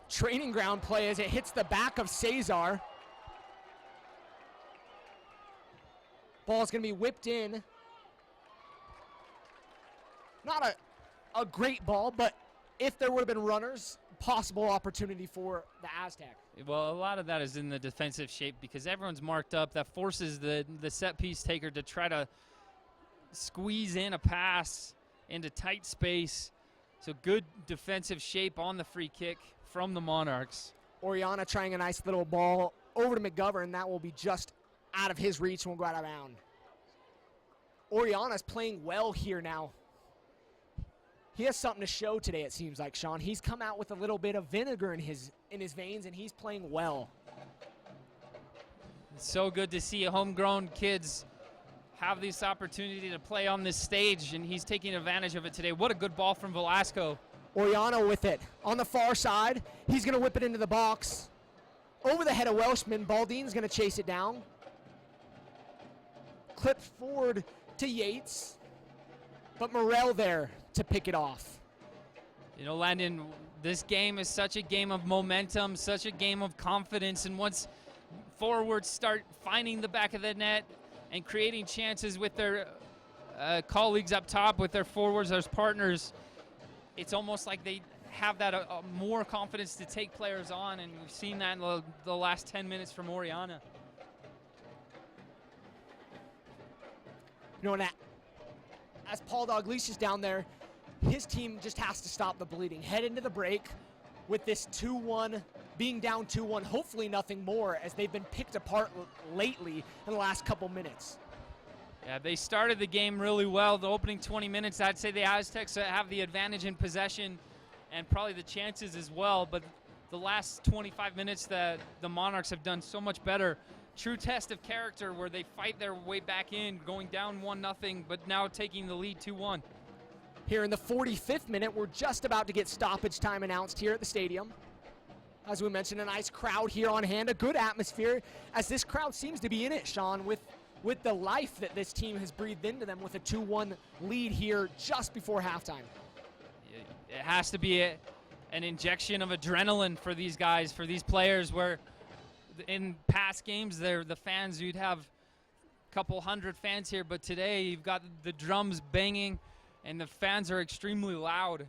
Training ground play as it hits the back of Cesar. Ball's going to be whipped in. Not a great ball, but if there would have been runners, possible opportunity for the Aztec. Well, a lot of that is in the defensive shape because everyone's marked up. That forces the set piece taker to try to squeeze in a pass into tight space. So good defensive shape on the free kick from the Monarchs. Oriana trying a nice little ball over to McGovern. That will be just out of his reach and will go out of bounds. Oriana's playing well here now. He has something to show today, it seems like, Sean. He's come out with a little bit of vinegar in his veins, and he's playing well. It's so good to see homegrown kids have this opportunity to play on this stage, and he's taking advantage of it today. What a good ball from Velasco. Oriana with it on the far side. He's going to whip it into the box. Over the head of Welshman. Baldine's going to chase it down. Clipped forward to Yates. But Morel there to pick it off. You know, Landon, this game is such a game of momentum, such a game of confidence, and once forwards start finding the back of the net and creating chances with their colleagues up top, with their forwards, their partners, it's almost like they have that more confidence to take players on, and we've seen that in the last 10 minutes from Oriana. You know, and as Paul Dalglish is down there, his team just has to stop the bleeding. Head into the break with this 2-1, being down 2-1, hopefully nothing more, as they've been picked apart lately in the last couple minutes. Yeah, they started the game really well. The opening 20 minutes, I'd say the Aztecs have the advantage in possession and probably the chances as well, but the last 25 minutes the Monarchs have done so much better. True test of character where they fight their way back in, going down 1-0, but now taking the lead 2-1. Here in the 45th minute, we're just about to get stoppage time announced here at the stadium. As we mentioned, a nice crowd here on hand, a good atmosphere, as this crowd seems to be in it, Sean, with the life that this team has breathed into them with a 2-1 lead here just before halftime. It has to be an injection of adrenaline for these guys, for these players, where in past games, the fans, you'd have a couple hundred fans here, but today you've got the drums banging and the fans are extremely loud,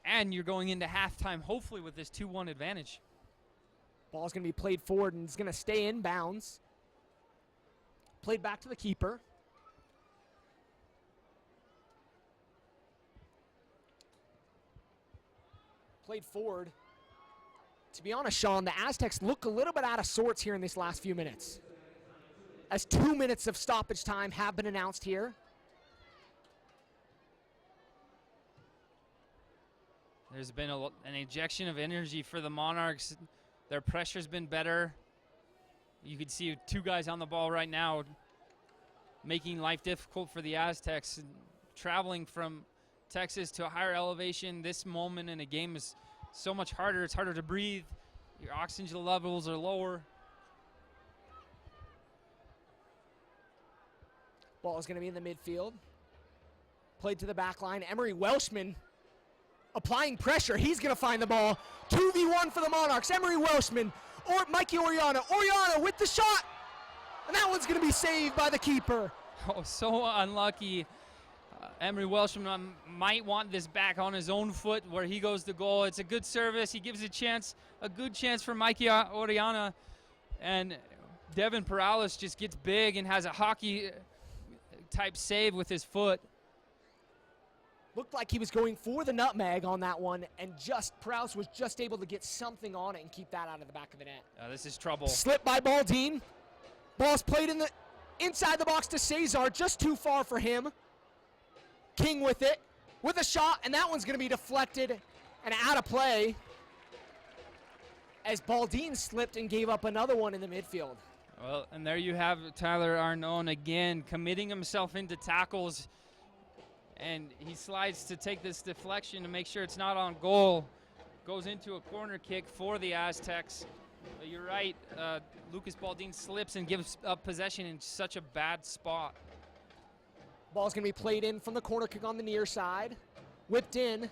and you're going into halftime hopefully with this 2-1 advantage. Ball's going to be played forward and it's going to stay in bounds. Played back to the keeper. Played forward. To be honest, Sean, the Aztecs look a little bit out of sorts here in these last few minutes, as 2 minutes of stoppage time have been announced here. There's been an injection of energy for the Monarchs. Their pressure's been better. You can see two guys on the ball right now making life difficult for the Aztecs. Traveling from Texas to a higher elevation, this moment in a game is so much harder. It's harder to breathe. Your oxygen levels are lower. Ball is going to be in the midfield. Played to the back line. Emery Welshman applying pressure. He's going to find the ball. 2v1 for the Monarchs. Emery Welshman or Mikey Oriana. Oriana with the shot. And that one's going to be saved by the keeper. Oh, so unlucky. Emery Welshman might want this back on his own foot where he goes to goal. It's a good service. He gives a good chance for Mikey Oriana. And Devin Perales just gets big and has a hockey-type save with his foot. Looked like he was going for the nutmeg on that one, and Perales was just able to get something on it and keep that out of the back of the net. This is trouble. Slipped by Baldine. Ball's played inside the box to Cesar, just too far for him. King with it, with a shot, and that one's going to be deflected and out of play as Baldine slipped and gave up another one in the midfield. Well, and there you have Tyler Arnone again committing himself into tackles, and he slides to take this deflection to make sure it's not on goal. Goes into a corner kick for the Aztecs. But you're right, Lucas Baldine slips and gives up possession in such a bad spot. Ball's going to be played in from the corner kick on the near side. Whipped in.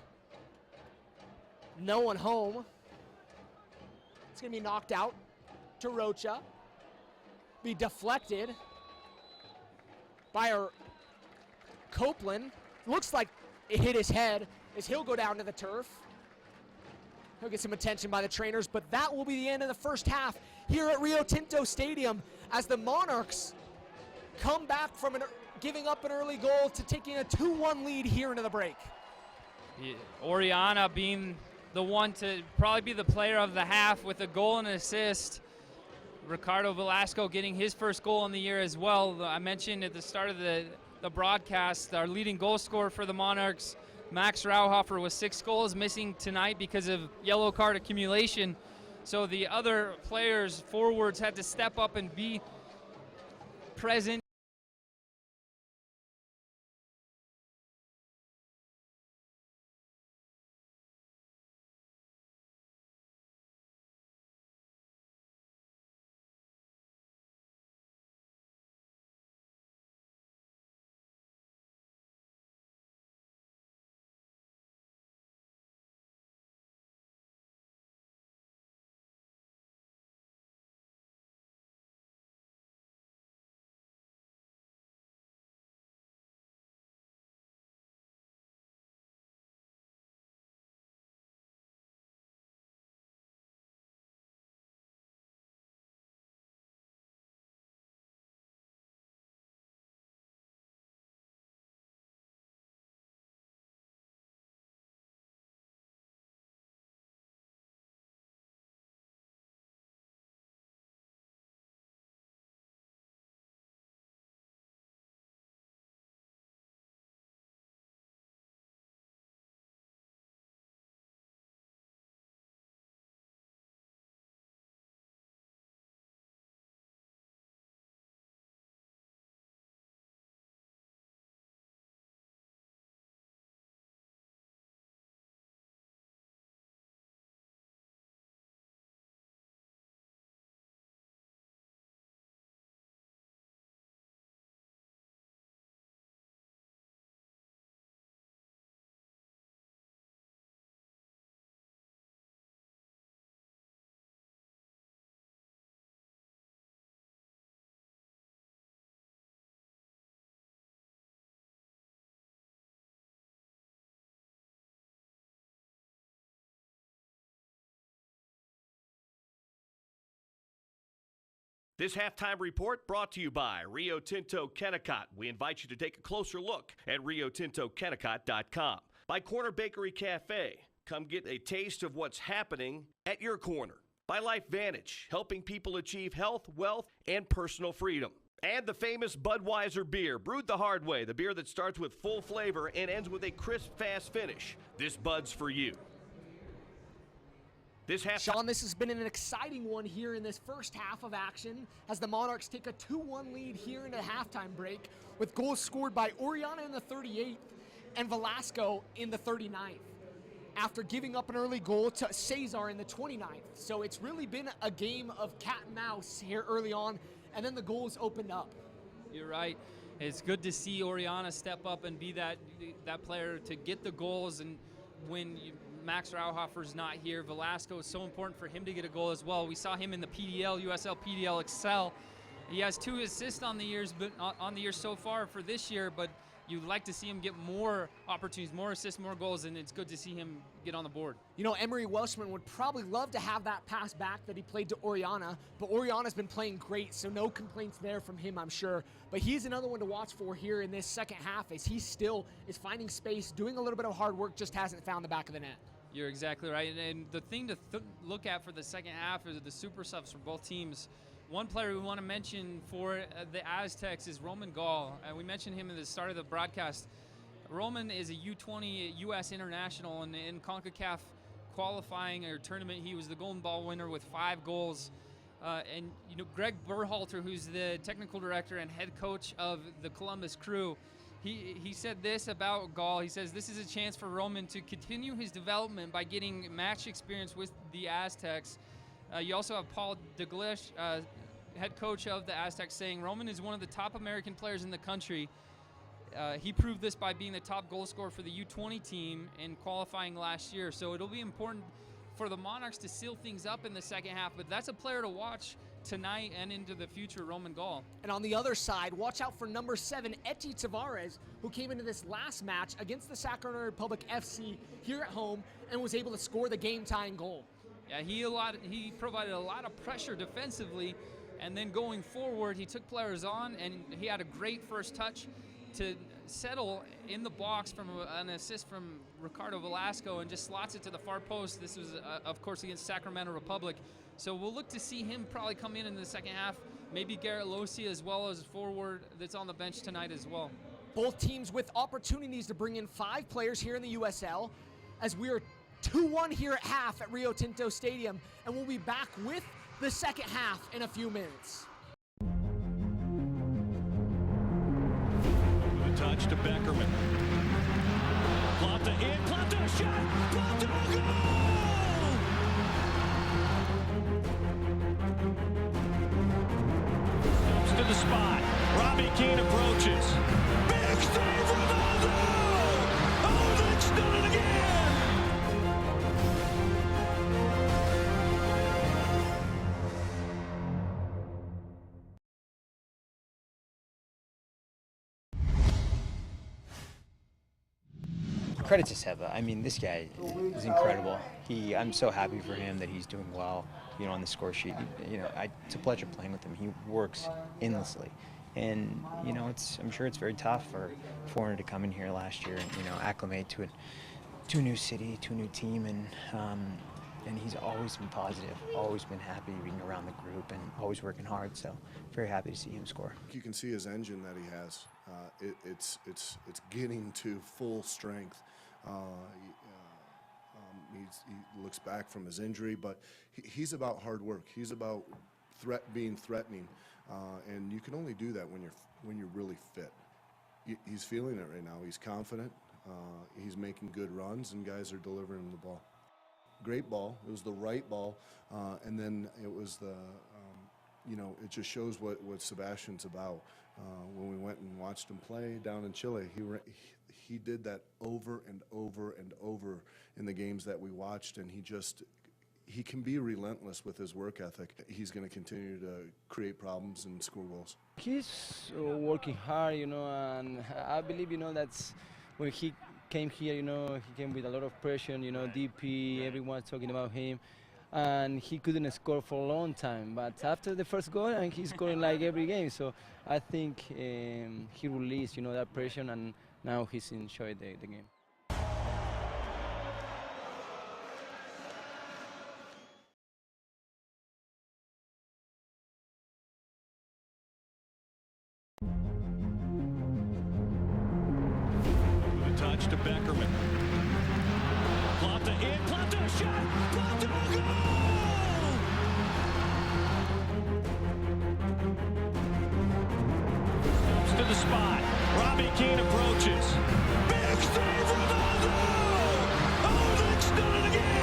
No one home. It's going to be knocked out to Rocha. Be deflected by Copeland. Looks like it hit his head as he'll go down to the turf. He'll get some attention by the trainers, but that will be the end of the first half here at Rio Tinto Stadium as the Monarchs come back from giving up an early goal to taking a 2-1 lead here into the break. Yeah, Oriana being the one to probably be the player of the half with a goal and an assist. Ricardo Velasco getting his first goal in the year as well. I mentioned at the start of the broadcast, our leading goal scorer for the Monarchs, Max Rauhofer, with 6 goals, missing tonight because of yellow card accumulation. So the other players, forwards, had to step up and be present. This halftime report brought to you by Rio Tinto Kennecott. We invite you to take a closer look at riotintokennecott.com. By Corner Bakery Cafe. Come get a taste of what's happening at your corner. By Life Vantage, helping people achieve health, wealth, and personal freedom. And the famous Budweiser beer, brewed the hard way, the beer that starts with full flavor and ends with a crisp, fast finish. This Bud's for you. Sean, this has been an exciting one here in this first half of action as the Monarchs take a 2-1 lead here into the halftime break with goals scored by Oriana in the 38th and Velasco in the 39th after giving up an early goal to Cesar in the 29th. So it's really been a game of cat and mouse here early on, and then the goals opened up. You're right. It's good to see Oriana step up and be that player to get the goals, and when Max Rauhofer's not here, Velasco is so important for him to get a goal as well. We saw him in the PDL, USL PDL Excel. He has 2 assists on the year so far for this year, but you'd like to see him get more opportunities, more assists, more goals, and it's good to see him get on the board. You know, Emery Welshman would probably love to have that pass back that he played to Oriana, but Oriana's been playing great, so no complaints there from him, I'm sure. But he's another one to watch for here in this second half as he still is finding space, doing a little bit of hard work, just hasn't found the back of the net. You're exactly right. And the thing to look at for the second half is the super subs for both teams. One player we want to mention for the Aztecs is Roman Gall. We mentioned him at the start of the broadcast. Roman is a U20 U.S. international, and in CONCACAF qualifying or tournament, he was the Golden Ball winner with 5 goals. And you know, Greg Berhalter, who's the technical director and head coach of the Columbus Crew, he said this about Gall. He says this is a chance for Roman to continue his development by getting match experience with the Aztecs. You also have Paul DeGlish, head coach of the Aztecs, saying Roman is one of the top American players in the country. He proved this by being the top goal scorer for the U20 team in qualifying last year. So it'll be important for the Monarchs to seal things up in the second half, but that's a player to watch tonight and into the future Roman Gaul. And on the other side, watch out for number 7, Eti Tavares, who came into this last match against the Sacramento Republic FC here at home and was able to score the game-tying goal. Yeah, he provided a lot of pressure defensively, and then going forward, he took players on, and he had a great first touch to settle in the box from an assist from Ricardo Velasco and just slots it to the far post. This was, of course, against Sacramento Republic. So we'll look to see him probably come in the second half. Maybe Garrett Losi as well as forward that's on the bench tonight as well. Both teams with opportunities to bring in 5 players here in the USL, as we are 2-1 here at half at Rio Tinto Stadium, and we'll be back with the second half in a few minutes. The touch to Beckerman. Plata in, Plata shot, Plata goal! Comes to the spot. Robbie Keane approaches. Big save, Ronaldo! Oh, that's done it again! Credit to Seba. I mean, this guy is incredible. I'm so happy for him that he's doing well, on the score sheet. It's a pleasure playing with him. He works endlessly. And, I'm sure it's very tough for a foreigner to come in here last year and, acclimate to a new city, to a new team. And he's always been positive, always been happy being around the group and always working hard. So very happy to see him score. You can see his engine that he has. It's getting to full strength. He looks back from his injury, but he's about hard work. He's about being threatening, and you can only do that when you're really fit. He's feeling it right now. He's confident. He's making good runs, and guys are delivering the ball. Great ball. It was the right ball, and then it was the. It just shows what Sebastian's about. When we went and watched him play down in Chile, he did that over and over and over in the games that we watched, and he can be relentless with his work ethic. He's going to continue to create problems and score goals. He's working hard, and I believe, that's when he came here, he came with a lot of pressure, DP, everyone's talking about him. And he couldn't score for a long time, but after the first goal, and he's scoring like every game. So I think he released, that pressure, and now he's enjoyed the game. The touch to Beckerman. Plata in, Plata shot, Plata goal! Comes to the spot. Robbie Keane approaches. Big save, Ronaldo! Oh, that's done it again!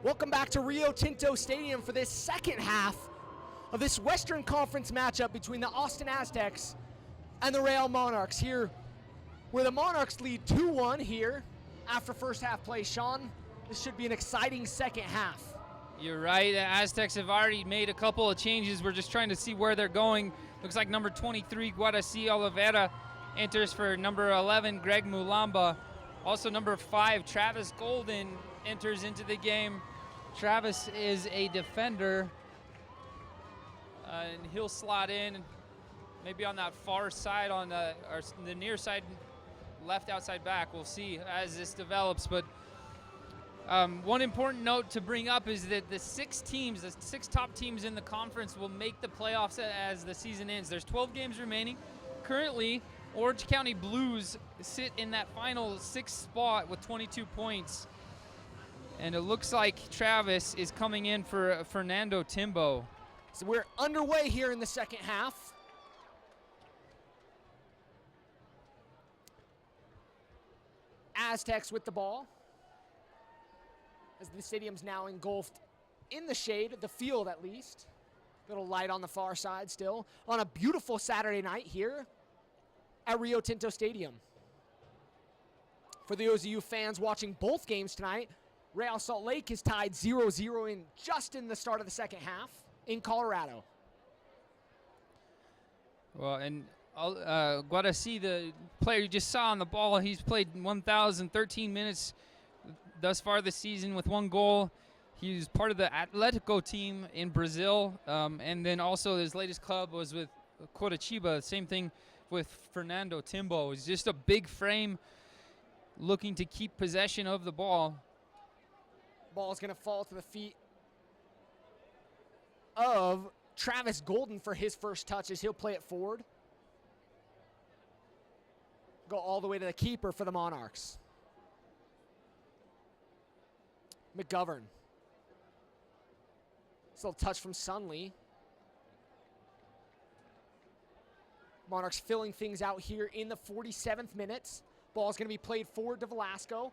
Welcome back to Rio Tinto Stadium for this second half of this Western Conference matchup between the Austin Aztex and the Real Monarchs here, where the Monarchs lead 2-1 here after first half play. Sean, this should be an exciting second half. You're right. The Aztecs have already made a couple of changes. We're just trying to see where they're going. Looks like number 23, Guaraci Oliveira, enters for number 11, Greg Mulamba. Also number 5, Travis Golden, enters into the game. Travis is a defender, and he'll slot in maybe on that far side, on the near side, left outside back. We'll see as this develops. But one important note to bring up is that the 6 top teams in the conference will make the playoffs as the season ends. There's 12 games remaining. Currently, Orange County Blues sit in that final 6th spot with 22 points. And it looks like Travis is coming in for Fernando Timbo. So we're underway here in the second half. Aztecs with the ball, as the stadium's now engulfed in the shade, the field at least. Little light on the far side still, on a beautiful Saturday night here at Rio Tinto Stadium. For those of you fans watching both games tonight, Real Salt Lake is tied 0-0 just in the start of the second half in Colorado. Well, and Guaraci, the player you just saw on the ball, he's played 1,013 minutes thus far this season with 1 goal. He's part of the Atletico team in Brazil, and then also his latest club was with Coritiba. Same thing with Fernando Timbo. He's just a big frame looking to keep possession of the ball. Ball's going to fall to the feet of Travis Golden for his first touch as he'll play it forward. Go all the way to the keeper for the Monarchs. McGovern. Still touch from Sunley. Monarchs filling things out here in the 47th minute. Ball's going to be played forward to Velasco.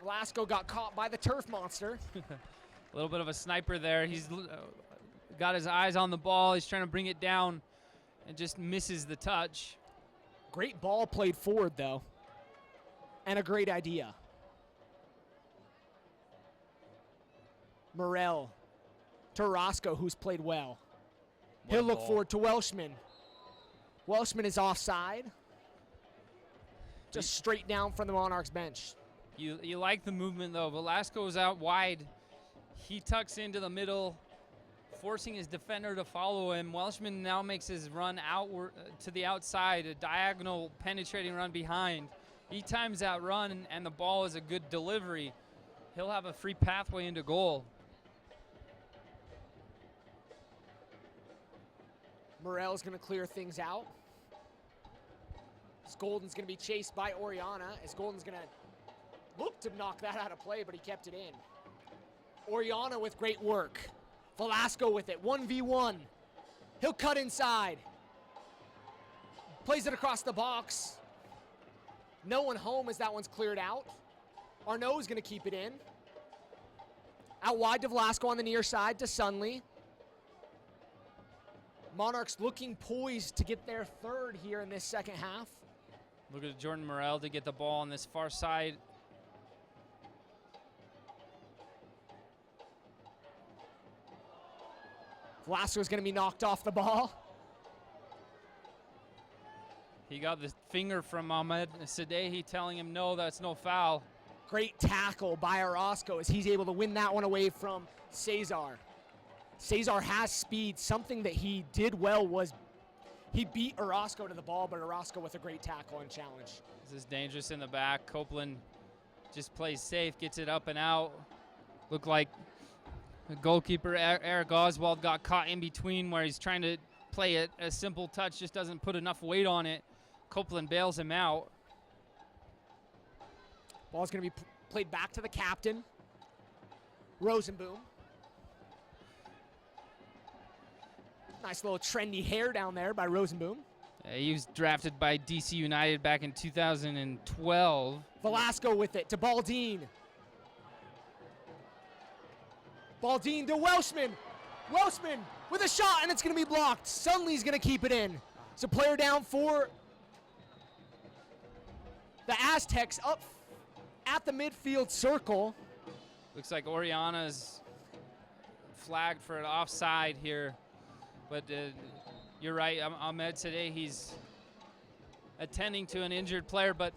Velasco got caught by the turf monster. A little bit of a sniper there. He's got his eyes on the ball. He's trying to bring it down and just misses the touch. Great ball played forward, though, and a great idea. Morel to Roscoe, who's played well. He'll look forward to Welshman. Welshman is offside. Just straight down from the Monarchs bench. You like the movement, though. Velasco is out wide. He tucks into the middle, forcing his defender to follow him. Welshman now makes his run outward to the outside, a diagonal penetrating run behind. He times that run, and the ball is a good delivery. He'll have a free pathway into goal. Morel's going to clear things out. As Golden's going to be chased by Oriana. As Golden's going to look to knock that out of play, but he kept it in. Oriana with great work. Velasco with it, 1v1. He'll cut inside. Plays it across the box. No one home as that one's cleared out. Arnaud's going to keep it in. Out wide to Velasco on the near side to Sunley. Monarchs looking poised to get their third here in this second half. Look at Jordan Morel to get the ball on this far side. Velasco's going to be knocked off the ball. He got the finger from Ahmed Sadehi telling him, no, that's no foul. Great tackle by Orozco as he's able to win that one away from Cesar. Cesar has speed. Something that he did well was he beat Orozco to the ball, but Orozco with a great tackle and challenge. This is dangerous in the back. Copeland just plays safe, gets it up and out. Looked like the goalkeeper, Eric Oswald, got caught in between where he's trying to play a simple touch, just doesn't put enough weight on it. Copeland bails him out. Ball's going to be played back to the captain, Rosenboom. Nice little trendy hair down there by Rosenboom. He was drafted by DC United back in 2012. Velasco with it to Baldine. Baldine to Welshman. Welshman with a shot, and it's going to be blocked. Sunley's going to keep it in. So player down for the Aztecs up at the midfield circle. Looks like Oriana's flagged for an offside here. But you're right, Ahmed today, he's attending to an injured player, but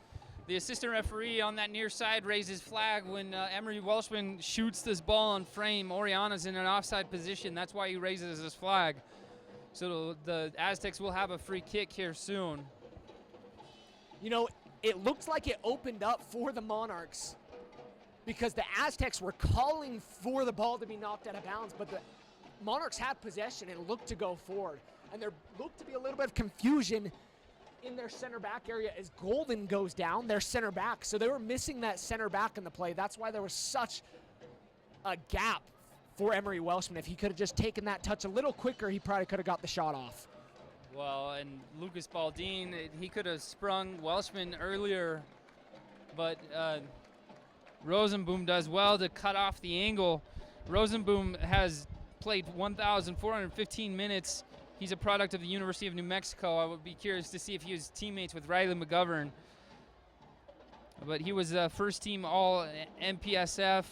the assistant referee on that near side raises flag when Emery Welshman shoots this ball on frame. Oriana's in an offside position. That's why he raises his flag. So the Aztecs will have a free kick here soon. You know, it looked like it opened up for the Monarchs because the Aztecs were calling for the ball to be knocked out of bounds, but the Monarchs had possession and looked to go forward. And there looked to be a little bit of confusion in their center back area as Golden goes down, their center back. So they were missing that center back in the play. That's why there was such a gap for Emery Welshman. If he could have just taken that touch a little quicker, he probably could have got the shot off. Well, and Lucas Baldine, he could have sprung Welshman earlier, but Rosenboom does well to cut off the angle. Rosenboom has played 1,415 minutes. He's a product of the University of New Mexico. I would be curious to see if he was teammates with Riley McGovern. But he was first team all MPSF.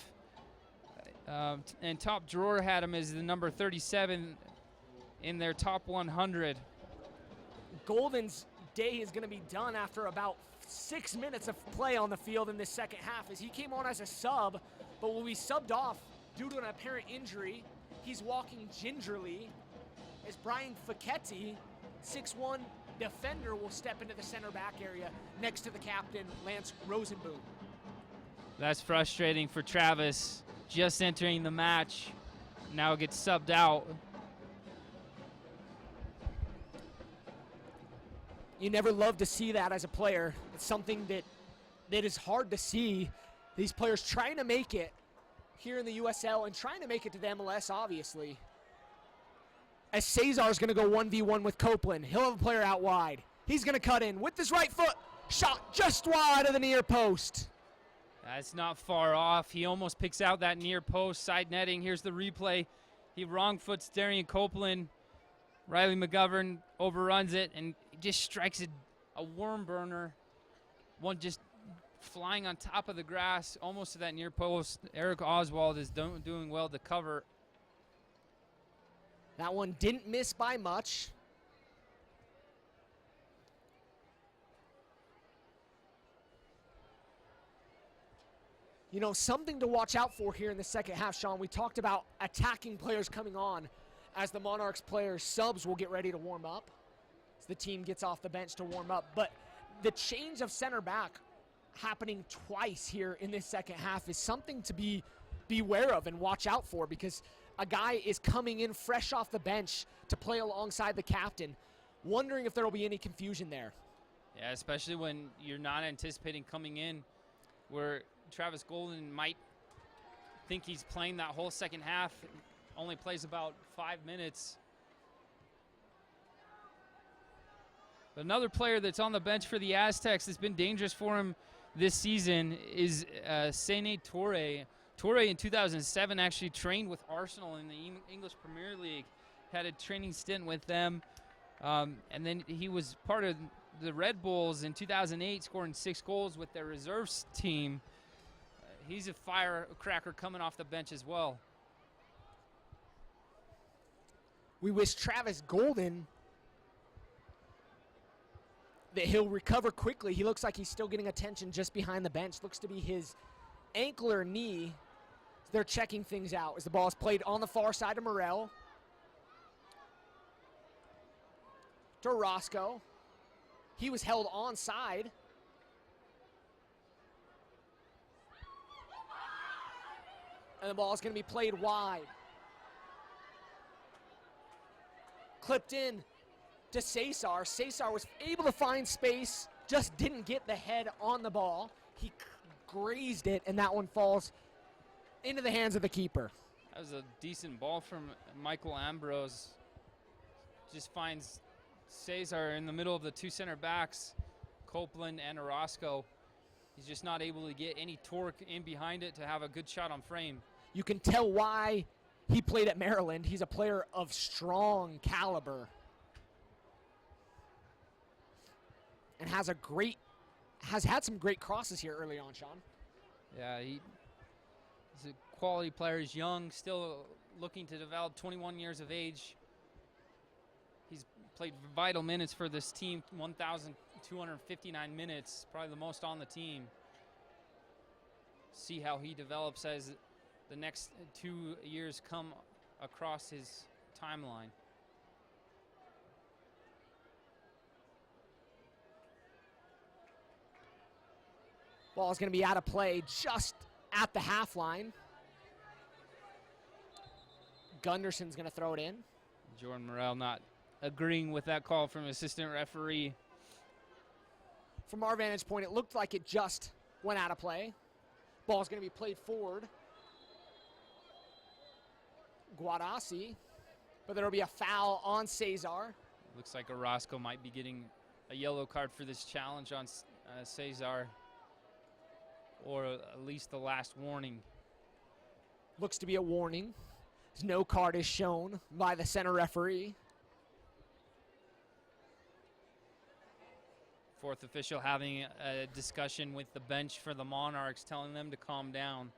And top drawer had him as the number 37 in their top 100. Golden's day is going to be done after about 6 minutes of play on the field in this second half as he came on as a sub, but will be subbed off due to an apparent injury. He's walking gingerly as Brian Facchetti, 6'1" defender, will step into the center back area next to the captain, Lance Rosenboom. That's frustrating for Travis, just entering the match. Now gets subbed out. You never love to see that as a player. It's something that is hard to see. These players trying to make it here in the USL and trying to make it to the MLS, obviously. As Cesar's going to go 1v1 with Copeland. He'll have a player out wide. He's going to cut in with his right foot. Shot just wide of the near post. That's not far off. He almost picks out that near post, side netting. Here's the replay. He wrong foots Darian Copeland. Riley McGovern overruns it and just strikes a worm burner. One just flying on top of the grass, almost to that near post. Eric Oswald is doing well to cover. That one didn't miss by much. You know, something to watch out for here in the second half, Sean. We talked about attacking players coming on as the Monarchs players, subs will get ready to warm up as the team gets off the bench to warm up. But the change of center back happening twice here in this second half is something to be beware of and watch out for, because a guy is coming in fresh off the bench to play alongside the captain, wondering if there will be any confusion there. Yeah, especially when you're not anticipating coming in where Travis Golden might think he's playing that whole second half, only plays about 5 minutes. But another player that's on the bench for the Aztecs that's been dangerous for him this season is Sene Torre. Torre in 2007 actually trained with Arsenal in the English Premier League, had a training stint with them, and then he was part of the Red Bulls in 2008, scoring 6 goals with their reserves team. He's a firecracker coming off the bench as well. We wish Travis Golden that he'll recover quickly. He looks like he's still getting attention just behind the bench. Looks to be his ankle or knee. They're checking things out as the ball is played on the far side of Morel. To Roscoe. He was held onside. And the ball is going to be played wide. Clipped in to Cesar. Cesar was able to find space, just didn't get the head on the ball. He grazed it, and that one falls into the hands of the keeper. That was a decent ball from Michael Ambrose. Just finds Cesar in the middle of the 2 center backs, Copeland and Orozco. He's just not able to get any torque in behind it to have a good shot on frame. You can tell why He played at Maryland. He's a player of strong caliber. And has had some great crosses here early on, Sean. Yeah, he's a quality player. He's young, still looking to develop, 21 years of age. He's played vital minutes for this team, 1,259 minutes, probably the most on the team. See how he develops as the next 2 years come across his timeline. Ball is going to be out of play just at the half line. Gunderson's going to throw it in. Jordan Morrell not agreeing with that call from assistant referee. From our vantage point, it looked like it just went out of play. Ball's going to be played forward. Guadassi, but there'll be a foul on Cesar. Looks like Orozco might be getting a yellow card for this challenge on Cesar, or at least the last warning. Looks to be a warning. No card is shown by the center referee. Fourth official having a discussion with the bench for the Monarchs, telling them to calm down.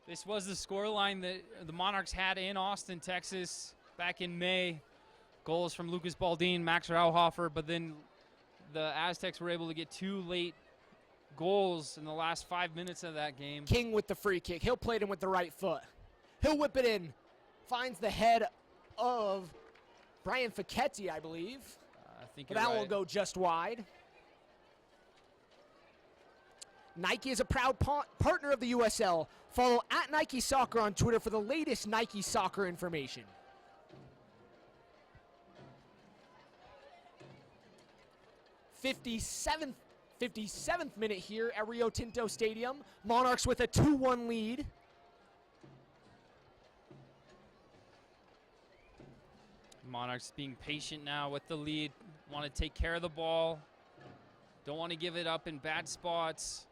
This was the scoreline that the Monarchs had in Austin, Texas back in May. Goals from Lucas Baldin, Max Rauhofer, but then the Aztecs were able to get 2 late goals in the last 5 minutes of that game. King with the free kick. He'll play it in with the right foot. He'll whip it in. Finds the head of Brian Facchetti, I believe. I think But you're that right. will go just wide. Nike is a proud partner of the USL. Follow at Nike Soccer on Twitter for the latest Nike Soccer information. '57th minute here at Rio Tinto Stadium. Monarchs with a 2-1 lead. Monarchs being patient now with the lead. Want to take care of the ball. Don't want to give it up in bad spots.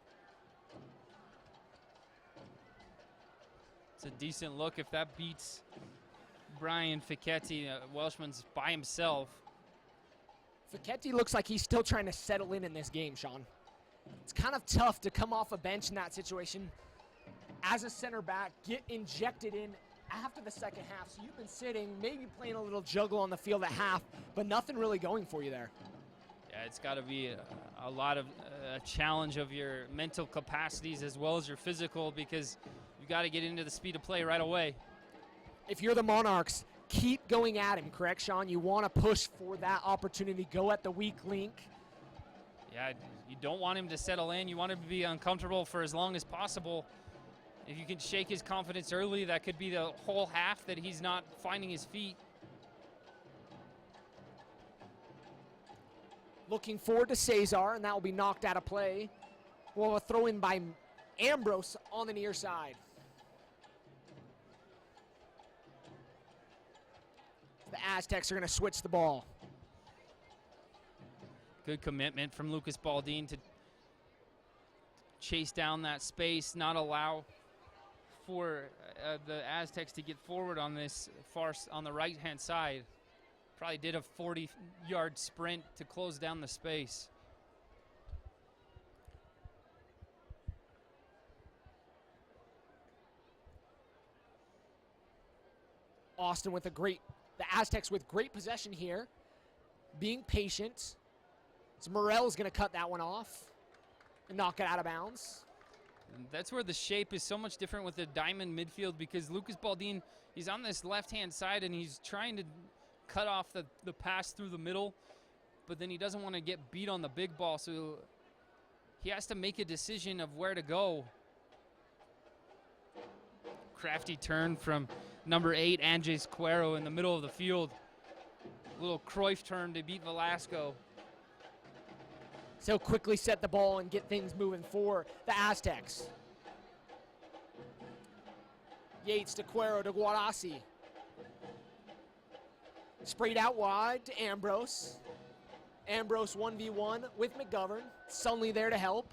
It's a decent look if that beats Brian Facchetti. Welshman's by himself. Facchetti looks like he's still trying to settle in this game, Sean. It's kind of tough to come off a bench in that situation as a center back, get injected in after the second half. So you've been sitting, maybe playing a little juggle on the field at half, but nothing really going for you there. Yeah, it's got to be a lot of a challenge of your mental capacities as well as your physical, because you got to get into the speed of play right away. If you're the Monarchs, keep going at him, correct, Sean? You want to push for that opportunity, go at the weak link. Yeah, you don't want him to settle in. You want him to be uncomfortable for as long as possible. If you can shake his confidence early, that could be the whole half that he's not finding his feet. Looking forward to Cesar, and that will be knocked out of play. Well, a throw in by Ambrose on the near side. The Aztecs are going to switch the ball. Good commitment from Lucas Baldin to chase down that space, not allow for the Aztecs to get forward on this on the right-hand side. Probably did a 40-yard sprint to close down the space. Austin with the Aztecs with great possession here, being patient. So Morell's going to cut that one off and knock it out of bounds. And that's where the shape is so much different with the diamond midfield, because Lucas Baldin, he's on this left-hand side and he's trying to cut off the pass through the middle, but then he doesn't want to get beat on the big ball, so he has to make a decision of where to go. Crafty turn from number 8, Andres Cuero, in the middle of the field. Little Cruyff turn to beat Velasco. So quickly set the ball and get things moving for the Aztecs. Yates to Cuero to Guadassi. Sprayed out wide to Ambrose. Ambrose 1v1 with McGovern. Sunley there to help.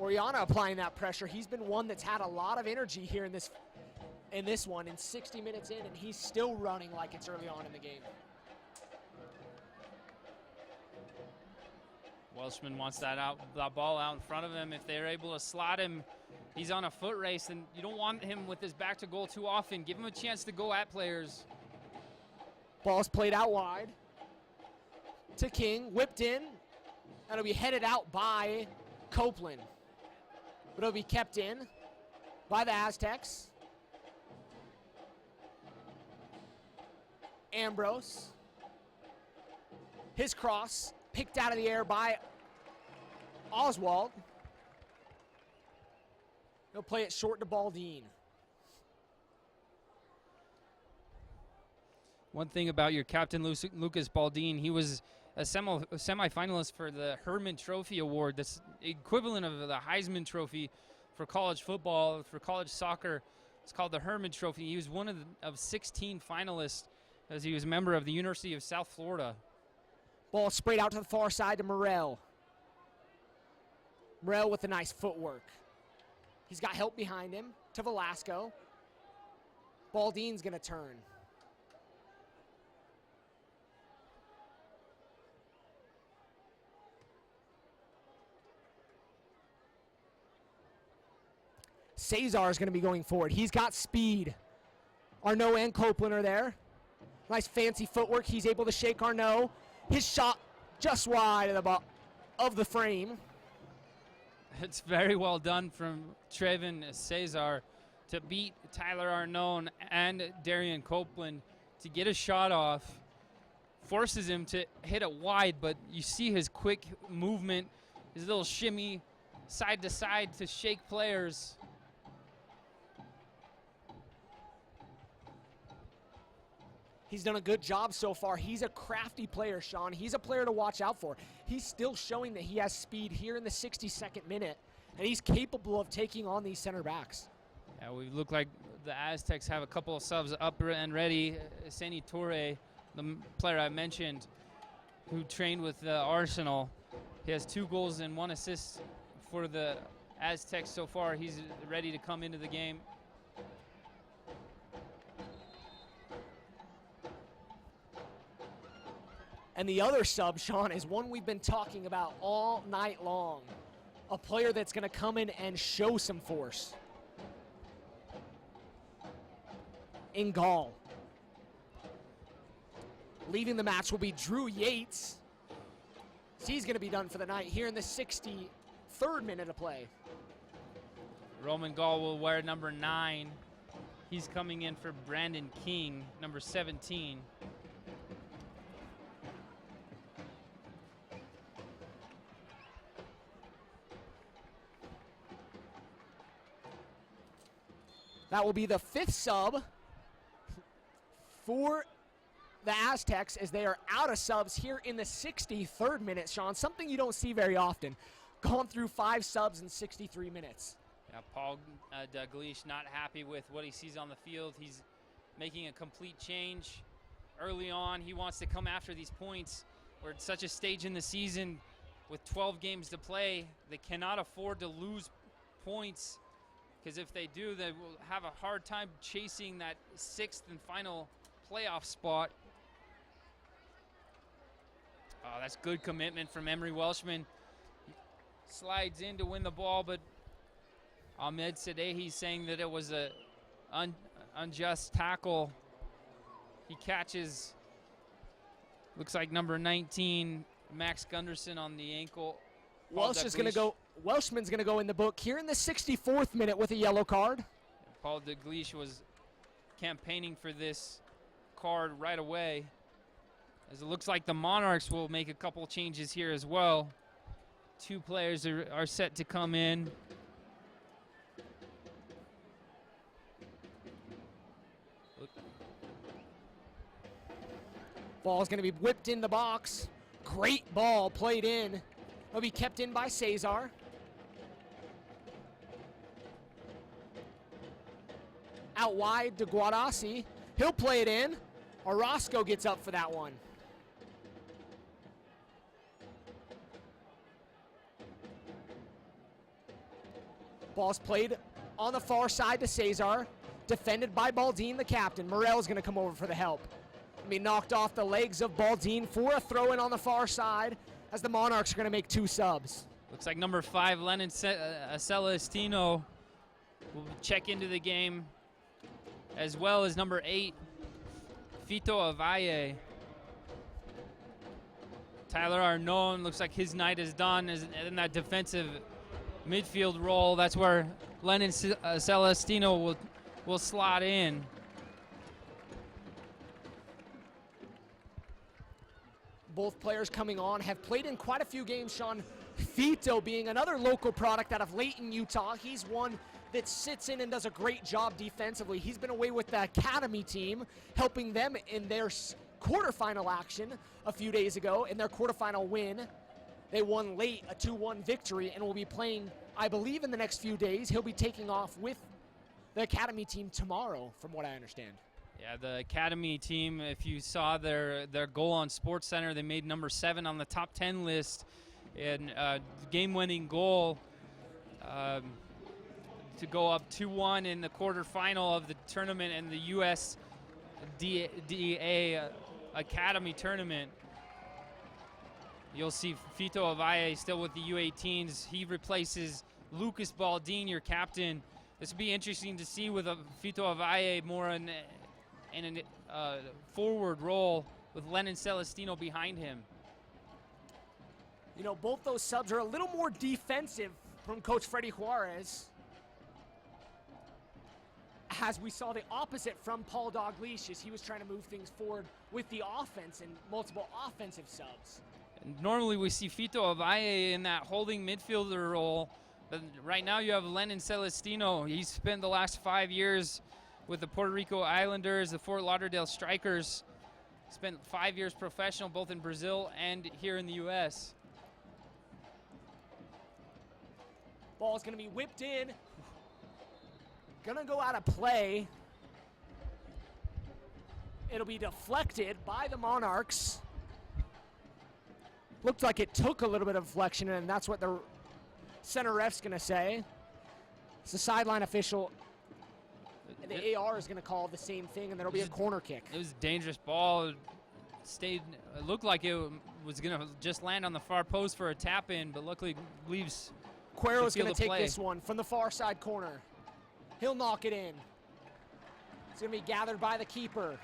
Oriana applying that pressure. He's been one that's had a lot of energy here in this one, in 60 minutes in, and he's still running like it's early on in the game. Welshman wants that ball out in front of him. If they're able to slot him, he's on a foot race, and you don't want him with his back to goal too often. Give him a chance to go at players. Ball's played out wide to King, whipped in, and it'll be headed out by Copeland. But it'll be kept in by the Aztecs. Ambrose. His cross picked out of the air by Oswald. He'll play it short to Baldine. One thing about your captain, Lucas Baldine, he was a semifinalist for the Herman Trophy Award. That's equivalent of the Heisman Trophy for college football, for college soccer. It's called the Herman Trophy. He was one of 16 finalists as he was a member of the University of South Florida. Ball sprayed out to the far side to Morel. Morel with a nice footwork. He's got help behind him to Velasco. Baldine's going to turn. Cesar is going to be going forward. He's got speed. Arnaud and Copeland are there. Nice fancy footwork. He's able to shake Arnaud. His shot just wide of the frame. It's very well done from Trevin Cesar to beat Tyler Arnaud and Darian Copeland to get a shot off. Forces him to hit it wide, but you see his quick movement, his little shimmy side to side to shake players. He's done a good job so far. He's a crafty player, Sean. He's a player to watch out for. He's still showing that he has speed here in the 62nd minute, and he's capable of taking on these center backs. Yeah, we look like the Aztecs have a couple of subs up and ready. Sani Torre, the player I mentioned, who trained with Arsenal, he has 2 goals and 1 assist for the Aztecs so far. He's ready to come into the game. And the other sub, Sean, is one we've been talking about all night long. A player that's going to come in and show some force. Ingal. Leading the match will be Drew Yates. He's going to be done for the night here in the 63rd minute of play. Roman Gall will wear number 9. He's coming in for Brandon King, number 17. That will be the 5th sub for the Aztecs as they are out of subs here in the 63rd minute, Sean. Something you don't see very often. Gone through 5 subs in 63 minutes. Yeah, Paul Dalglish not happy with what he sees on the field. He's making a complete change early on. He wants to come after these points. We're at such a stage in the season with 12 games to play. They cannot afford to lose points, because if they do, they will have a hard time chasing that 6th and final playoff spot. Oh, that's good commitment from Emery Welshman. He slides in to win the ball, but Ahmed Sadehi saying that it was a unjust tackle. He catches, looks like number 19, Max Gunderson, on the ankle. Welshman's going to go in the book here in the 64th minute with a yellow card. Paul Dalglish was campaigning for this card right away, as it looks like the Monarchs will make a couple changes here as well. 2 players are set to come in. Ball's going to be whipped in the box. Great ball played in. It'll be kept in by Cesar. Out wide to Guarassi. He'll play it in. Orozco gets up for that one. Ball's played on the far side to Cesar, defended by Baldin, the captain. Morel's going to come over for the help. Knocked off the legs of Baldin for a throw-in on the far side as the Monarchs are going to make 2 subs. Looks like number 5, Lennon Celestino, will check into the game, as well as number 8, Fito Avalle. Tyler Arnone looks like his night is done in that defensive midfield role. That's where Lennon Celestino will slot in. Both players coming on have played in quite a few games, Sean. Fito being another local product out of Layton, Utah. He's one that sits in and does a great job defensively. He's been away with the academy team, helping them in their quarterfinal action a few days ago. In their quarterfinal win, they won late, a 2-1 victory, and will be playing, I believe, in the next few days. He'll be taking off with the academy team tomorrow, from what I understand. Yeah, the academy team, if you saw their goal on SportsCenter, they made number 7 on the top 10 list in game-winning goal to go up 2-1 in the quarterfinal of the tournament and the USDA Academy tournament. You'll see Fito Avalle still with the U18s. He replaces Lucas Baldin, your captain. This will be interesting to see with Fito Avalle more in a forward role with Lennon Celestino behind him. Both those subs are a little more defensive from Coach Freddie Juarez, as we saw the opposite from Paul Dalglish as he was trying to move things forward with the offense and multiple offensive subs. Normally we see Fito Avalle in that holding midfielder role, but right now you have Lennon Celestino. He's spent the last 5 years with the Puerto Rico Islanders, the Fort Lauderdale Strikers. Spent 5 years professional both in Brazil and here in the U.S. Ball's going to be whipped in. Going to go out of play. It'll be deflected by the Monarchs. Looked like it took a little bit of deflection, and that's what the center ref's going to say. It's the sideline official. The AR is going to call the same thing, and there'll be a corner kick. It was a dangerous ball. It looked like it was going to just land on the far post for a tap-in, but luckily leaves Cuero's going to take this one from the far side corner. He'll knock it in. It's going to be gathered by the keeper.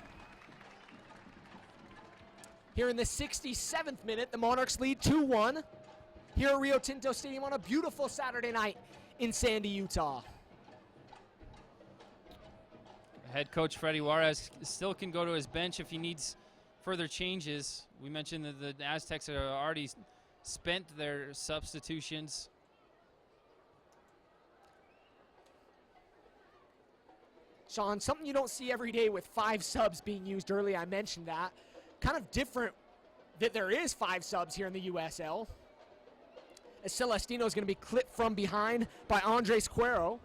Here in the 67th minute, the Monarchs lead 2-1 here at Rio Tinto Stadium on a beautiful Saturday night in Sandy, Utah. Head coach Freddie Juarez still can go to his bench if he needs further changes. We mentioned that the Aztecs have already spent their substitutions. Sean, something you don't see every day with 5 subs being used early. I mentioned that. Kind of different that there is 5 subs here in the USL. As Celestino is going to be clipped from behind by Andres Cuero.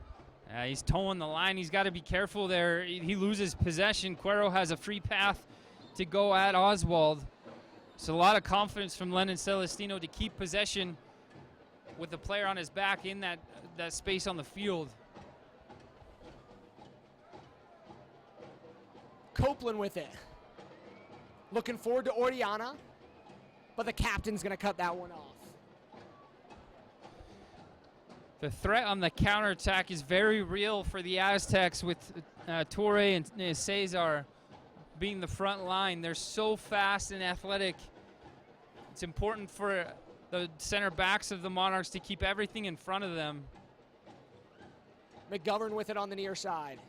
He's towing the line. He's got to be careful there. He loses possession. Cuero has a free path to go at Oswald. So a lot of confidence from Lennon Celestino to keep possession with the player on his back in that space on the field. Copeland with it. Looking forward to Oriana, but the captain's going to cut that one off. The threat on the counterattack is very real for the Aztecs with Torre and Cesar being the front line. They're so fast and athletic. It's important for the center backs of the Monarchs to keep everything in front of them. McGovern with it on the near side.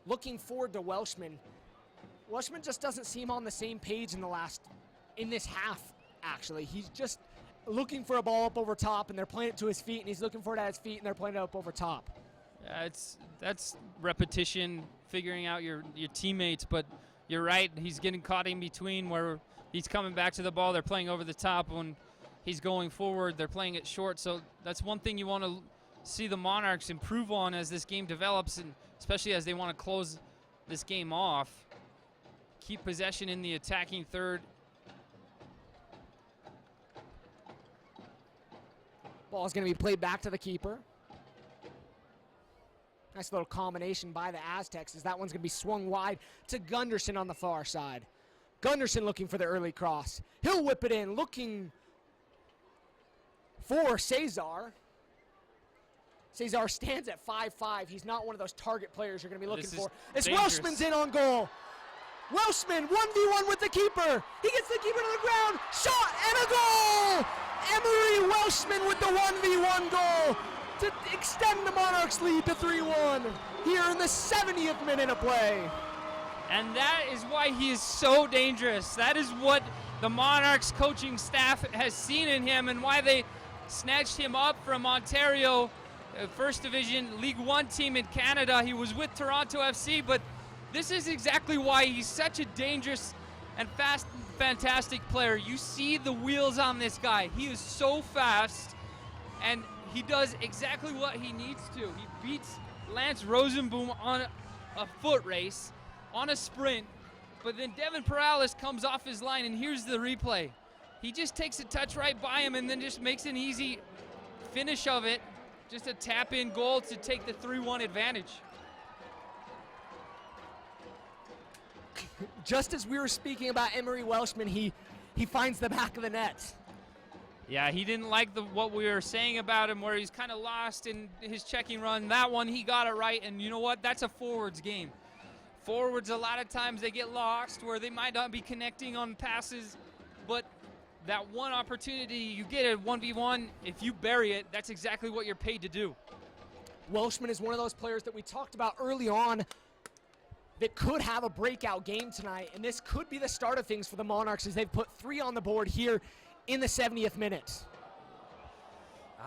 Looking forward to Welshman. Welshman just doesn't seem on the same page in this half, actually. He's just looking for a ball up over top, and they're playing it to his feet, and he's looking for it at his feet, and they're playing it up over top. Yeah, that's repetition, figuring out your teammates, but you're right. He's getting caught in between where he's coming back to the ball. They're playing over the top. When he's going forward, they're playing it short. So that's one thing you want to see the Monarchs improve on as this game develops, and especially as they want to close this game off. Keep possession in the attacking third. Ball's going to be played back to the keeper. Nice little combination by the Aztecs as that one's going to be swung wide to Gunderson on the far side. Gunderson looking for the early cross. He'll whip it in, looking for Cesar. Cesar stands at 5'5". He's not one of those target players you're going to be looking for. As Welshman's in on goal. Welshman 1v1 with the keeper. He gets the keeper to the ground. Shot and a goal! Emery Welshman with the 1v1 goal to extend the Monarchs' lead to 3-1 here in the 70th minute of play. And that is why he is so dangerous. That is what the Monarchs coaching staff has seen in him and why they snatched him up from Ontario, First Division League One team in Canada. He was with Toronto FC, but this is exactly why he's such a dangerous and fast, fantastic player. You see the wheels on this guy. He is so fast, and he does exactly what he needs to. He beats Lance Rosenboom on a foot race, on a sprint, but then Devin Perales comes off his line, and here's the replay. He just takes a touch right by him and then just makes an easy finish of it. Just a tap-in goal to take the 3-1 advantage. Just as we were speaking about Emery Welshman, he finds the back of the net. Yeah, he didn't like what we were saying about him where he's kind of lost in his checking run. That one, he got it right, and you know what? That's a forwards game. Forwards, a lot of times they get lost where they might not be connecting on passes, but that one opportunity you get at 1v1, if you bury it, that's exactly what you're paid to do. Welshman is one of those players that we talked about early on that could have a breakout game tonight, and this could be the start of things for the Monarchs as they've put 3 on the board here in the 70th minute.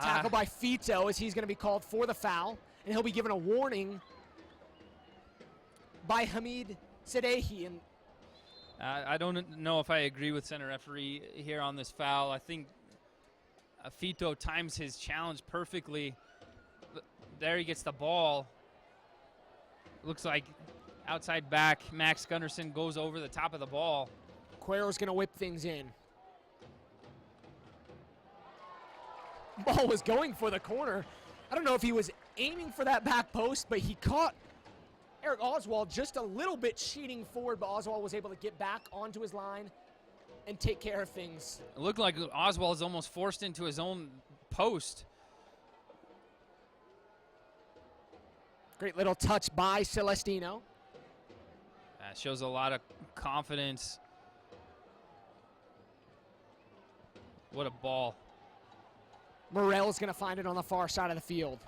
Tackle by Fito as he's going to be called for the foul, and he'll be given a warning by Hamid Sadehi. And I don't know if I agree with center referee here on this foul. I think Fito times his challenge perfectly. There he gets the ball. Looks like outside back, Max Gunderson goes over the top of the ball. Cuero's going to whip things in. Ball was going for the corner. I don't know if he was aiming for that back post, but he caught Eric Oswald just a little bit cheating forward, but Oswald was able to get back onto his line and take care of things. It looked like Oswald is almost forced into his own post. Great little touch by Celestino. That shows a lot of confidence. What a ball. Morel's going to find it on the far side of the field.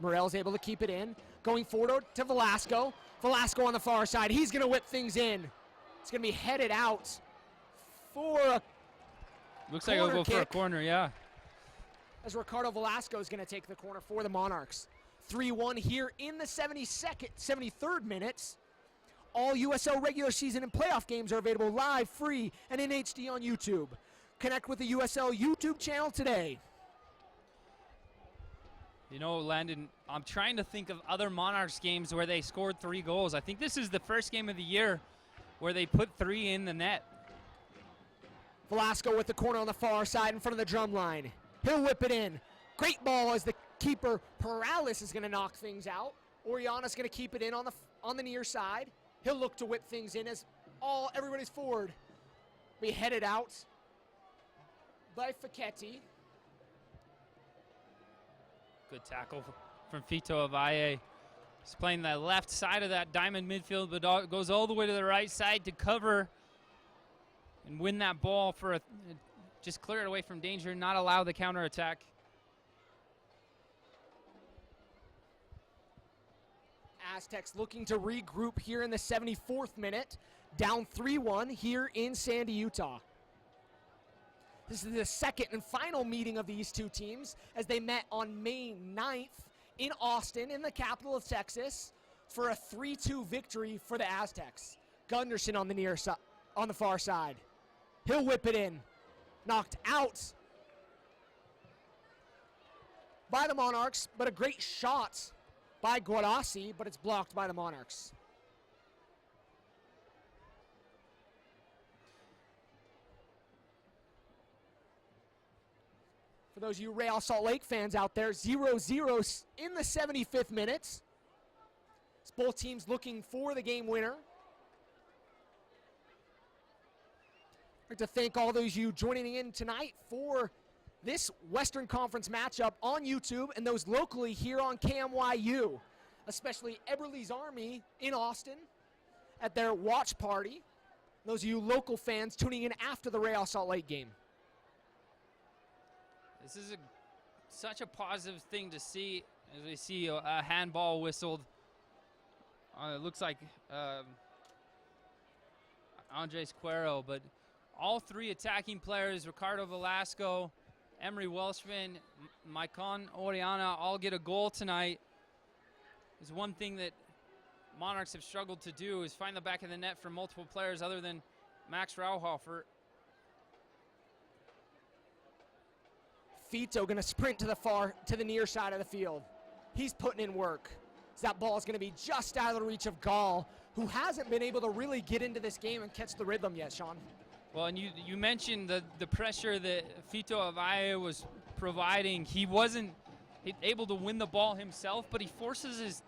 Morel's able to keep it in. Going forward to Velasco. Velasco on the far side. He's going to whip things in. It's going to be headed out for a Looks like it'll go kick. for a corner, yeah. As Ricardo Velasco is going to take the corner for the Monarchs. 3-1 here in the 73rd minute. All USL regular season and playoff games are available live, free, and in HD on YouTube. Connect with the USL YouTube channel today. You know, Landon, I'm trying to think of other Monarchs games where they scored 3 goals. I think this is the first game of the year where they put 3 in the net. Velasco with the corner on the far side in front of the drum line. He'll whip it in. Great ball as the keeper Perales is going to knock things out. Oriana's going to keep it in on the near side. He'll look to whip things in as everybody's forward. Be headed out by Facchetti. Good tackle from Fito Avalle. He's playing the left side of that diamond midfield, but goes all the way to the right side to cover and win that ball for just clear it away from danger, not allow the counterattack. Aztecs looking to regroup here in the 74th minute. Down 3-1 here in Sandy, Utah. This is the second and final meeting of these two teams as they met on May 9th in Austin, in the capital of Texas, for a 3-2 victory for the Aztecs. Gunderson on the near side, on the far side. He'll whip it in. Knocked out by the Monarchs, but a great shot by Guarassi, but it's blocked by the Monarchs. For those of you Real Salt Lake fans out there, 0-0 in the 75th minute. It's both teams looking for the game winner. I'd like to thank all those of you joining in tonight for this Western Conference matchup on YouTube and those locally here on KMYU, especially Eberle's Army in Austin at their watch party. Those of you local fans tuning in after the Real Salt Lake game. This is such a positive thing to see as we see a handball whistled. It looks like Andres Cuero, but all three attacking players, Ricardo Velasco, Emery Welshman, Maicon Oriana, all get a goal tonight. There's one thing that Monarchs have struggled to do is find the back of the net for multiple players other than Max Rauhofer. Fito going to sprint to the near side of the field. He's putting in work. So that ball is going to be just out of the reach of Gall, who hasn't been able to really get into this game and catch the rhythm yet, Sean. Well, and you mentioned the pressure that Fito Avalle was providing. He wasn't able to win the ball himself, but he forces his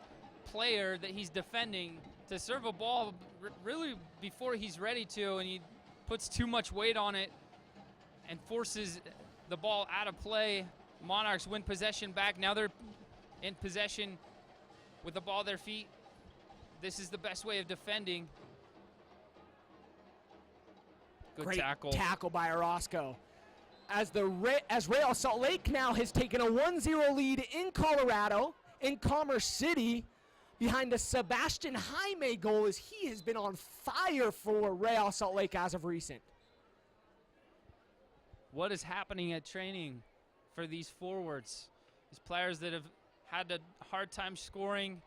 player that he's defending to serve a ball really before he's ready to, and he puts too much weight on it and forces the ball out of play. Monarchs win possession back. Now they're in possession with the ball at their feet. This is the best way of defending. Good Great tackle by Orozco. As Real Salt Lake now has taken a 1-0 lead in Colorado, in Commerce City, behind a Sebastian Jaime goal, as he has been on fire for Real Salt Lake as of recent. What is happening at training for these forwards? These players that have had a hard time scoring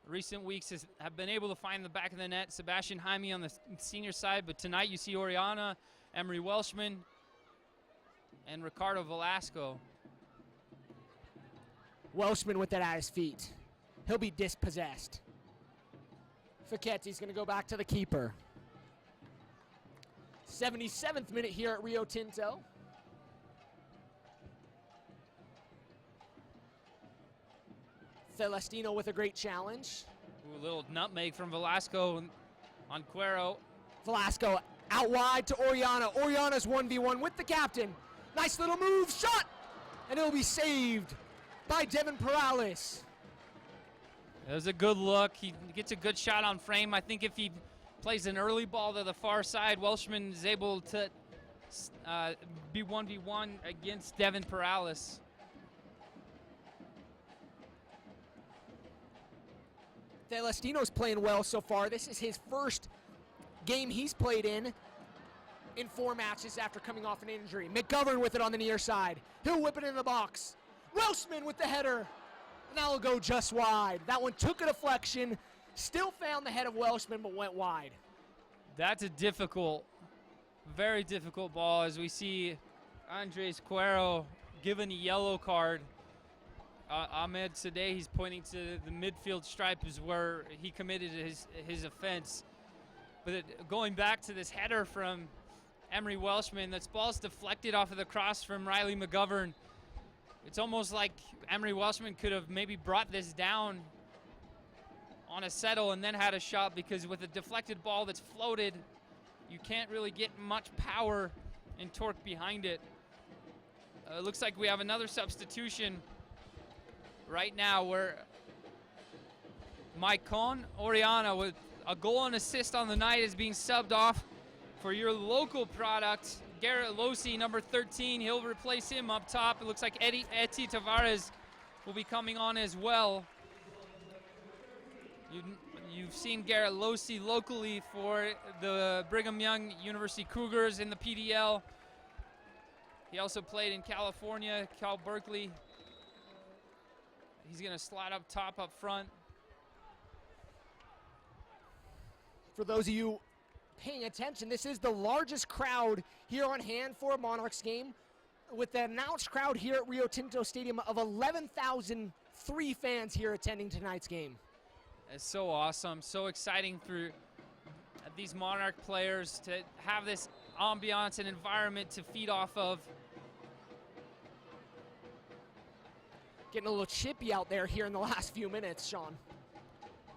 recent weeks have been able to find the back of the net. Sebastian Jaime on the senior side, but tonight you see Oriana, Emery Welshman, and Ricardo Velasco. Welshman with that at his feet. He'll be dispossessed. Facetti's going to go back to the keeper. 77th minute here at Rio Tinto. Celestino with a great challenge. Ooh, a little nutmeg from Velasco on Cuero. Velasco out wide to Oriana. Oriana's 1v1 with the captain. Nice little move, shot! And it'll be saved by Devin Perales. It was a good look. He gets a good shot on frame. I think if he plays an early ball to the far side, Welshman is able to be 1v1 against Devin Perales. Celestino's playing well so far. This is his first game he's played in 4 matches after coming off an injury. McGovern with it on the near side. He'll whip it in the box. Welshman with the header. And that'll go just wide. That one took a deflection, still found the head of Welshman, but went wide. That's a difficult, very difficult ball as we see Andres Cuero given a yellow card. Ahmed Sadeh, he's pointing to the midfield stripe is where he committed his offense. But going back to this header from Emery Welshman, this ball's deflected off of the cross from Riley McGovern. It's almost like Emery Welshman could have maybe brought this down on a settle and then had a shot, because with a deflected ball that's floated, you can't really get much power and torque behind it. It looks like we have another substitution right now where Maicon Oriana with a goal and assist on the night is being subbed off for your local product. Garrett Losi, number 13, he'll replace him up top. It looks like Eti Tavares will be coming on as well. You've seen Garrett Losi locally for the Brigham Young University Cougars in the PDL. He also played in California, Cal Berkeley. He's going to slide up top, up front. For those of you paying attention, this is the largest crowd here on hand for a Monarchs game, with the announced crowd here at Rio Tinto Stadium of 11,003 fans here attending tonight's game. It's so awesome, so exciting for these Monarch players to have this ambiance and environment to feed off of. Getting a little chippy out there here in the last few minutes, Sean.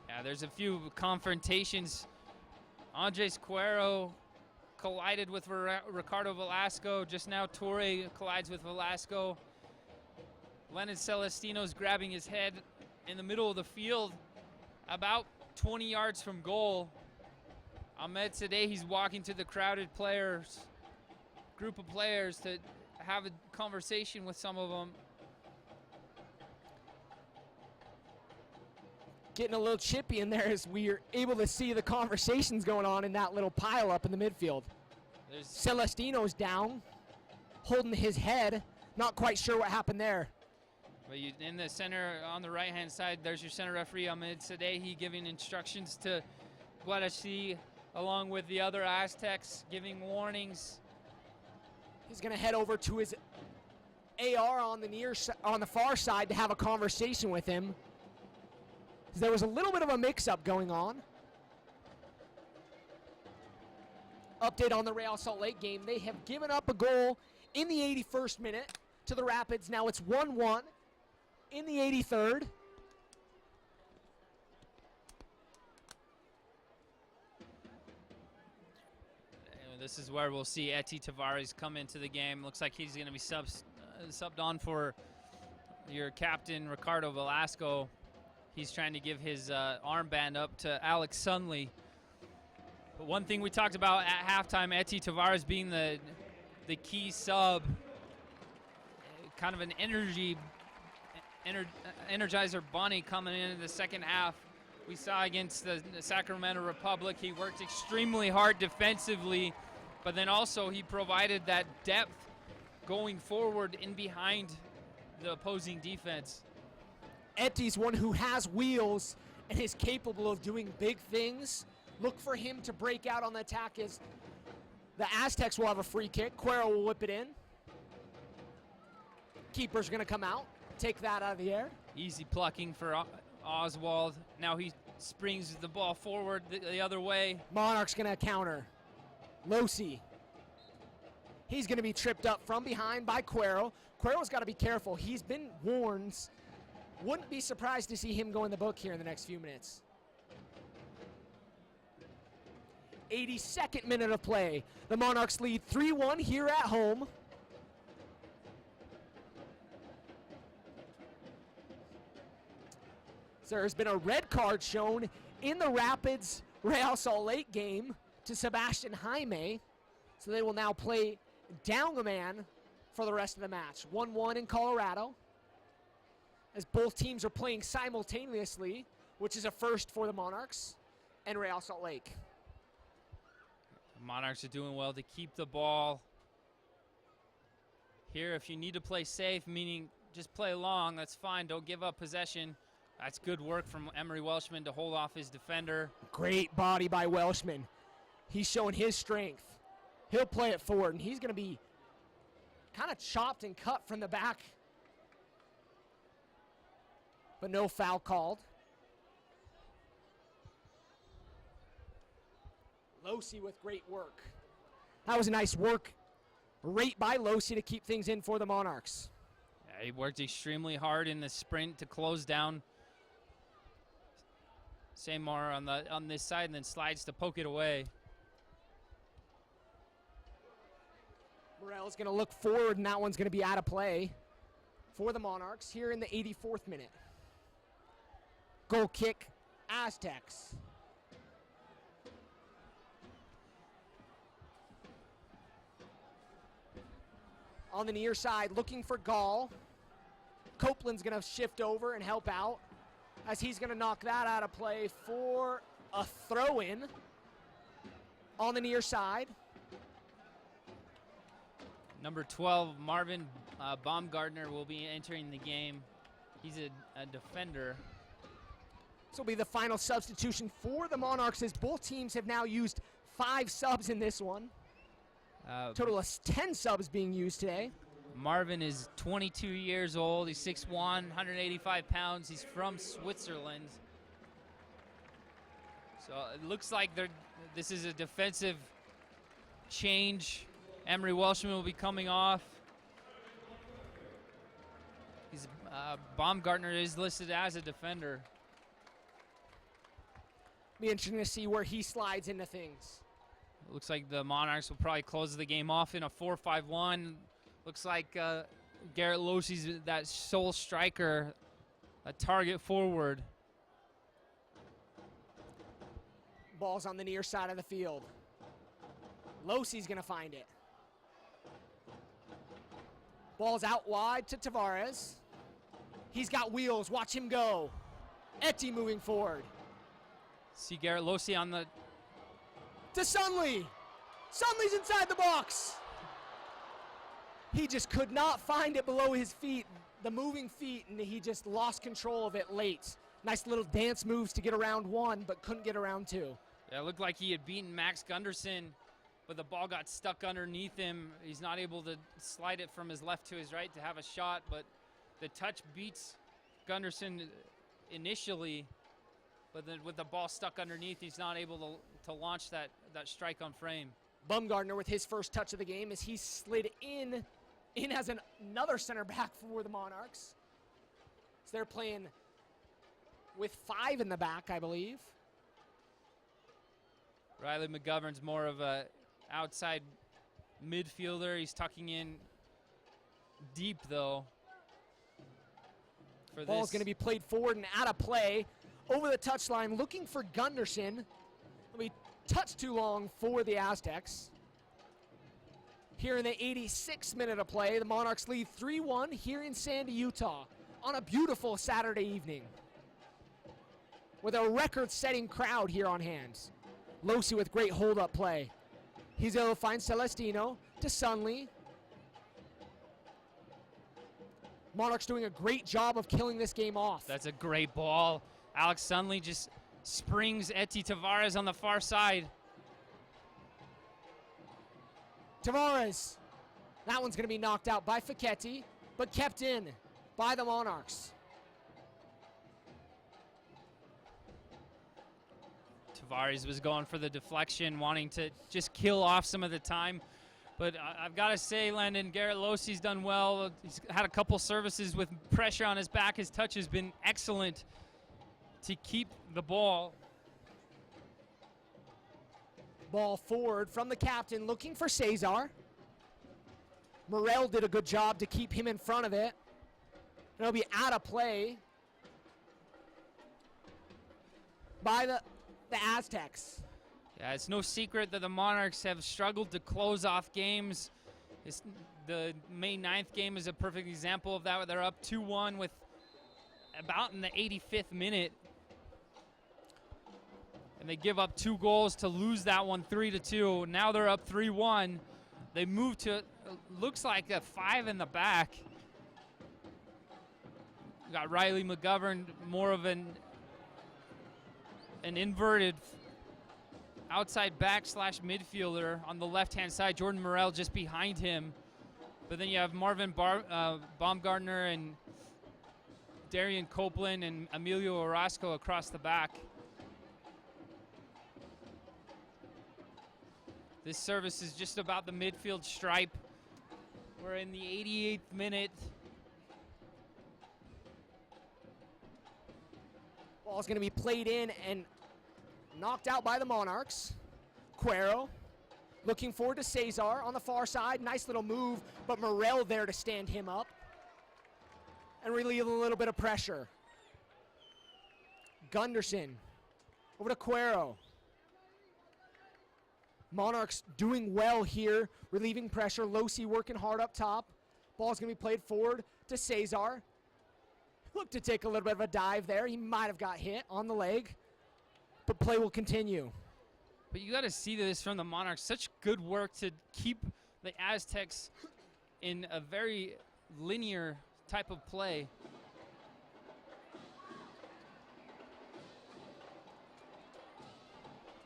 Yeah, there's a few confrontations. Andres Cuero collided with Ricardo Velasco. Just now, Torre collides with Velasco. Lennon Celestino's grabbing his head in the middle of the field, about 20 yards from goal. Ahmed today, he's walking to the crowded group of players to have a conversation with some of them. Getting a little chippy in there as we are able to see the conversations going on in that little pile up in the midfield. Celestino's down, holding his head, not quite sure what happened there. But in the center, on the right-hand side, there's your center referee, Ahmed Sadehi, giving instructions to Guarachi, along with the other Aztecs, giving warnings. He's going to head over to his AR on the far side to have a conversation with him. There was a little bit of a mix-up going on. Update on the Real Salt Lake game. They have given up a goal in the 81st minute to the Rapids. Now it's 1-1 in the 83rd. This is where we'll see Eti Tavares come into the game. Looks like he's going to be subbed on for your captain, Ricardo Velasco. He's trying to give his armband up to Alex Sunley. But one thing we talked about at halftime, Eti Tavares being the key sub, kind of an energizer bunny coming into the second half. We saw against the Sacramento Republic, he worked extremely hard defensively, but then also he provided that depth going forward in behind the opposing defense. Eti's one who has wheels and is capable of doing big things. Look for him to break out on the attack as the Aztecs will have a free kick. Cuero will whip it in. Keeper's going to come out, take that out of the air. Easy plucking for Oswald. Now he springs the ball forward the other way. Monarchs going to counter. Losi. He's going to be tripped up from behind by Cuero. Cuero's got to be careful. He's been warned. Wouldn't be surprised to see him go in the book here in the next few minutes. 82nd minute of play. The Monarchs lead 3-1 here at home. So there's been a red card shown in the Rapids Real Salt Lake game to Sebastian Jaime. So they will now play down a man for the rest of the match. 1-1 in Colorado, as both teams are playing simultaneously, which is a first for the Monarchs and Real Salt Lake. The Monarchs are doing well to keep the ball. Here, if you need to play safe, meaning just play long, that's fine. Don't give up possession. That's good work from Emery Welshman to hold off his defender. Great body by Welshman. He's showing his strength. He'll play it forward, and he's going to be kind of chopped and cut from the back. But no foul called. Losi with great work. That was a nice work rate by Losi to keep things in for the Monarchs. Yeah, he worked extremely hard in the sprint to close down Seymour on this side, and then slides to poke it away. Morel's going to look forward, and that one's going to be out of play for the Monarchs here in the 84th minute. Goal kick, Aztecs. On the near side, looking for Gall. Copeland's going to shift over and help out, as he's going to knock that out of play for a throw-in on the near side. Number 12, Marvin Baumgartner, will be entering the game. He's a defender. This will be the final substitution for the Monarchs, as both teams have now used 5 subs in this one. Total of 10 subs being used today. Marvin is 22 years old. He's 6'1", 185 pounds. He's from Switzerland. So it looks like this is a defensive change. Emery Welshman will be coming off. Baumgartner is listed as a defender. Be interesting to see where he slides into things. Looks like the Monarchs will probably close the game off in a 4-5-1. Looks like Garrett Losey's that sole striker, a target forward. Ball's on the near side of the field. Losey's going to find it. Ball's out wide to Tavares. He's got wheels. Watch him go. Etty moving forward. See Garrett Losey on the... To Sunley. Sunley's inside the box. He just could not find it below his feet, the moving feet, and he just lost control of it late. Nice little dance moves to get around one, but couldn't get around two. Yeah, it looked like he had beaten Max Gunderson, but the ball got stuck underneath him. He's not able to slide it from his left to his right to have a shot, but the touch beats Gunderson initially, but then with the ball stuck underneath, he's not able to launch that strike on frame. Bumgardner with his first touch of the game as he slid in as another center back for the Monarchs. So they're playing with 5 in the back, I believe. Riley McGovern's more of a outside midfielder. He's tucking in deep, though. Ball's going to be played forward and out of play. Over the touchline, looking for Gunderson. It'll be touched too long for the Aztecs. Here in the 86th minute of play, the Monarchs lead 3-1 here in Sandy, Utah, on a beautiful Saturday evening with a record-setting crowd here on hand. Losey with great hold-up play. He's able to find Celestino to Sunley. Monarchs doing a great job of killing this game off. That's a great ball. Alex Sunley just springs Etty Tavares on the far side. Tavares. That one's going to be knocked out by Facchetti, but kept in by the Monarchs. Tavares was going for the deflection, wanting to just kill off some of the time. But I've got to say, Landon, Garrett Losey's done well. He's had a couple services with pressure on his back. His touch has been excellent to keep the ball. Ball forward from the captain, looking for Cesar. Morel did a good job to keep him in front of it. It'll be out of play by the Aztecs. Yeah, it's no secret that the Monarchs have struggled to close off games. The May 9th game is a perfect example of that. They're up 2-1 with about in the 85th minute. And they give up 2 goals to lose that one 3-2. Now they're up 3-1. They move to, looks like a 5 in the back. Got Riley McGovern, more of an inverted outside back / midfielder on the left-hand side. Jordan Morel just behind him. But then you have Marvin Baumgartner and Darian Copeland and Emilio Orozco across the back. This service is just about the midfield stripe. We're in the 88th minute. Ball's going to be played in and knocked out by the Monarchs. Cuero looking forward to Cesar on the far side. Nice little move, but Morel there to stand him up and relieve a little bit of pressure. Gunderson over to Cuero. Monarchs doing well here, relieving pressure. Losey working hard up top. Ball's going to be played forward to Cesar. Looked to take a little bit of a dive there. He might have got hit on the leg, but play will continue. But you got to see this from the Monarchs. Such good work to keep the Aztecs in a very linear type of play.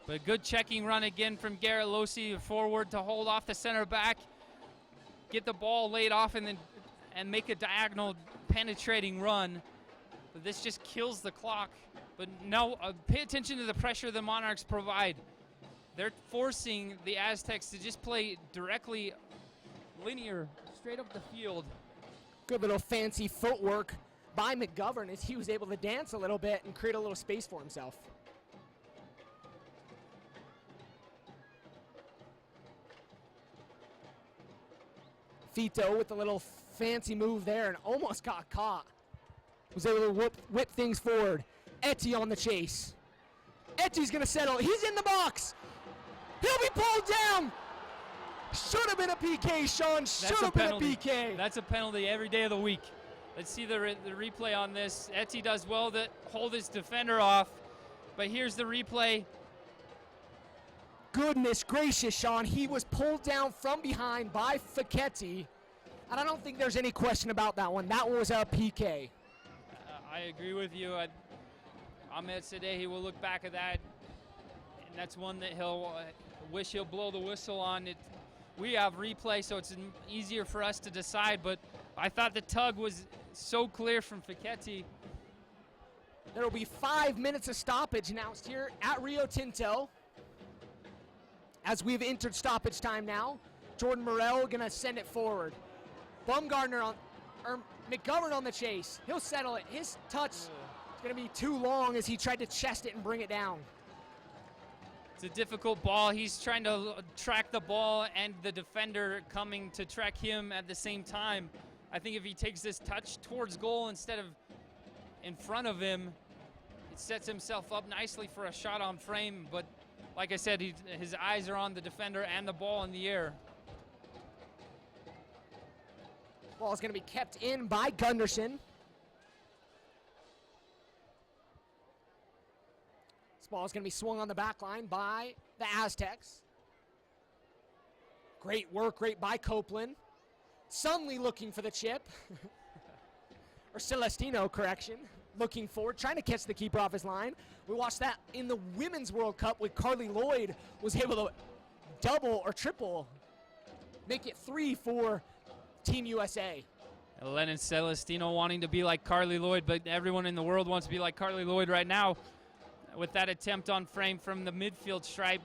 But a good checking run again from Garrett Losey forward to hold off the center back, get the ball laid off, and make a diagonal penetrating run. But this just kills the clock. But no, pay attention to the pressure the Monarchs provide. They're forcing the Aztecs to just play directly linear, straight up the field. Good little fancy footwork by McGovern as he was able to dance a little bit and create a little space for himself. feet, though, with a little fancy move there and almost got caught. Was able to whip things forward. Etty on the chase. Etty's going to settle. He's in the box. He'll be pulled down. Should have been a PK, Sean. Should have been a PK. That's a penalty every day of the week. Let's see the replay on this. Etty does well to hold his defender off, but here's the replay. Goodness gracious, Sean. He was pulled down from behind by Facchetti, and I don't think there's any question about that one. That was a PK. I agree with you. Ahmed Sadeh will look back at that, and that's one that he'll wish he'll blow the whistle on. We have replay, so it's easier for us to decide, but I thought the tug was so clear from Facchetti. There will be 5 minutes of stoppage announced here at Rio Tinto. As we've entered stoppage time now, Jordan Morell gonna send it forward. McGovern on the chase. He'll settle it. His touch is gonna be too long as he tried to chest it and bring it down. It's a difficult ball. He's trying to track the ball and the defender coming to track him at the same time. I think if he takes this touch towards goal instead of in front of him, it sets himself up nicely for a shot on frame. But like I said, his eyes are on the defender and the ball in the air. Ball is going to be kept in by Gunderson. This ball is going to be swung on the back line by the Aztecs. Great work, great by Copeland. Suddenly looking for the chip. Or Celestino, correction. Looking forward, trying to catch the keeper off his line. We watched that in the Women's World Cup with Carly Lloyd was able to double or triple, make it 3 for Team USA. Lennon Celestino wanting to be like Carly Lloyd, but everyone in the world wants to be like Carly Lloyd right now with that attempt on frame from the midfield stripe.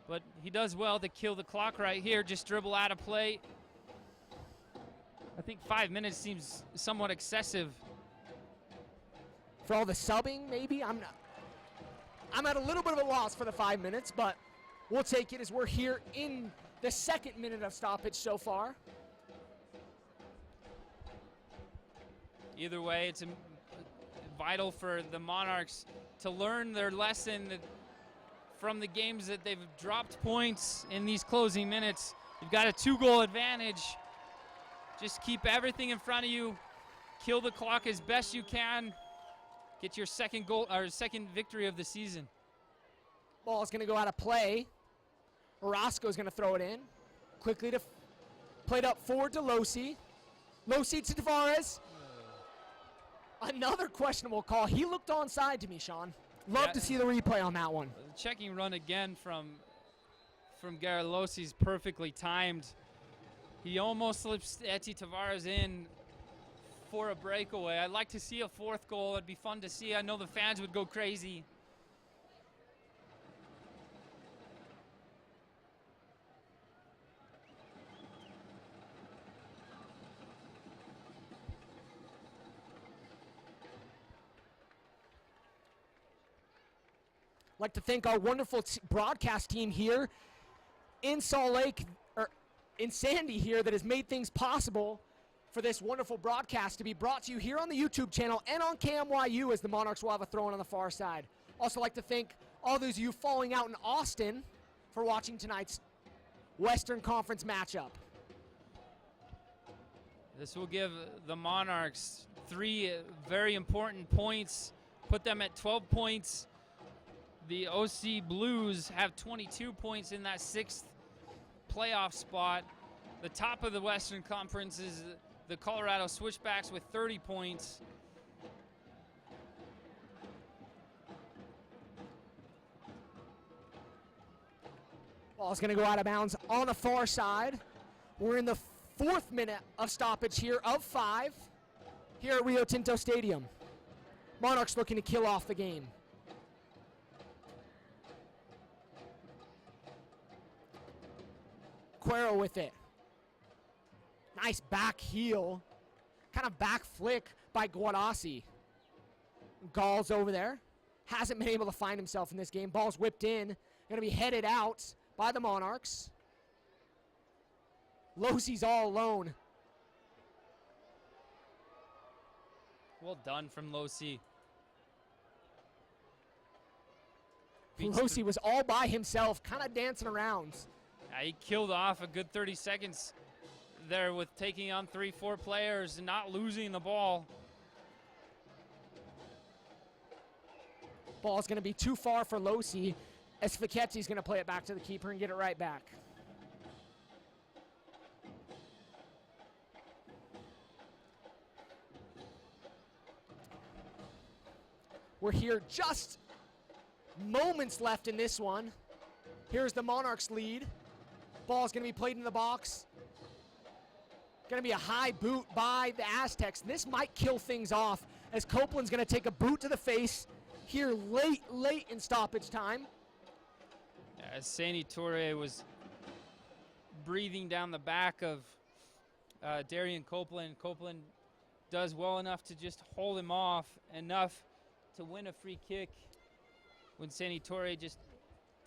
But he does well to kill the clock right here, just dribble out of play. I think 5 minutes seems somewhat excessive. For all the subbing, maybe? I'm at a little bit of a loss for the 5 minutes, but we'll take it as we're here in the second minute of stoppage so far. Either way, it's vital for the Monarchs to learn their lesson from the games that they've dropped points in these closing minutes. You've got a 2-goal advantage. Just keep everything in front of you. Kill the clock as best you can. Get your second goal or second victory of the season. Ball's going to go out of play. Orozco's going to throw it in. Quickly to played up forward to Losi. Losi to Tavares. Another questionable call. He looked onside to me, Sean. Love to see the replay on that one. Checking run again from Garrett Losi's perfectly timed. He almost slips Etty Tavares in for a breakaway. I'd like to see a 4th goal. It'd be fun to see. I know the fans would go crazy. I'd like to thank our wonderful broadcast team here in Salt Lake, or in Sandy here, that has made things possible for this wonderful broadcast to be brought to you here on the YouTube channel and on KMYU as the Monarchs will have a throw-in on the far side. Also like to thank all those of you following out in Austin for watching tonight's Western Conference matchup. This will give the Monarchs 3 very important points, put them at 12 points. The OC Blues have 22 points in that 6th playoff spot. The top of the Western Conference is the Colorado Switchbacks with 30 points. Ball's going to go out of bounds on the far side. We're in the 4th minute of stoppage here of 5 here at Rio Tinto Stadium. Monarchs looking to kill off the game. Cuero with it. Nice back heel. Kind of back flick by Guadassi. Gall's over there. Hasn't been able to find himself in this game. Ball's whipped in. Going to be headed out by the Monarchs. Losey's all alone. Well done from Losey. Losey was all by himself, kind of dancing around. He killed off a good 30 seconds there with taking on 3-4 players and not losing the ball. Ball's going to be too far for Losey, as Ficchetti's going to play it back to the keeper and get it right back. We're here just moments left in this one. Here's the Monarchs lead. Ball's going to be played in the box. Going to be a high boot by the Aztecs. This might kill things off, as Copeland's going to take a boot to the face here late in stoppage time. As Sandy Torre was breathing down the back of Darian Copeland. Copeland does well enough to just hold him off enough to win a free kick when Sandy Torre just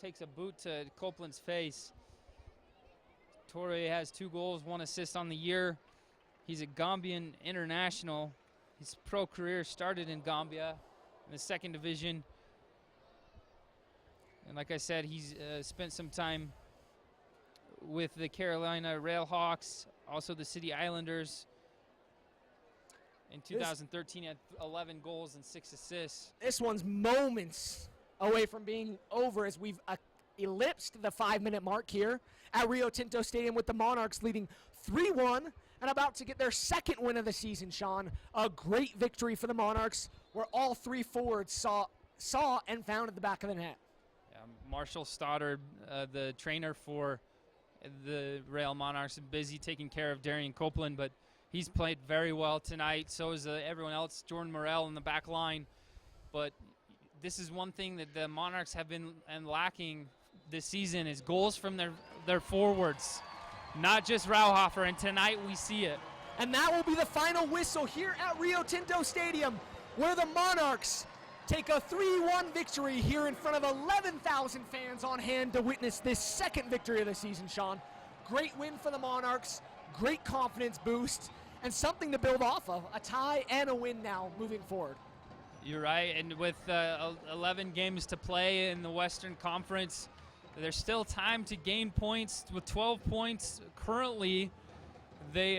takes a boot to Copeland's face. Torre has 2 goals, 1 assist on the year. He's a Gambian international. His pro career started in Gambia in the 2nd division. And like I said, he's spent some time with the Carolina Railhawks, also the City Islanders. In 2013, he had 11 goals and 6 assists. This one's moments away from being over, as we've ellipsed the 5-minute mark here at Rio Tinto Stadium, with the Monarchs leading 3-1 and about to get their 2nd win of the season, Sean. A great victory for the Monarchs, where all 3 forwards saw and found at the back of the net. Yeah, Marshall Stoddard, the trainer for the Rail Monarchs, busy taking care of Darian Copeland, but he's played very well tonight. So is everyone else. Jordan Morell in the back line. But this is one thing that the Monarchs have been lacking this season, is goals from their forwards, not just Rauhofer, and tonight we see it. And that will be the final whistle here at Rio Tinto Stadium, where the Monarchs take a 3-1 victory here in front of 11,000 fans on hand to witness this 2nd victory of the season, Sean. Great win for the Monarchs, great confidence boost, and something to build off of, a tie and a win now moving forward. You're right, and with 11 games to play in the Western Conference, there's still time to gain points. With 12 points currently, they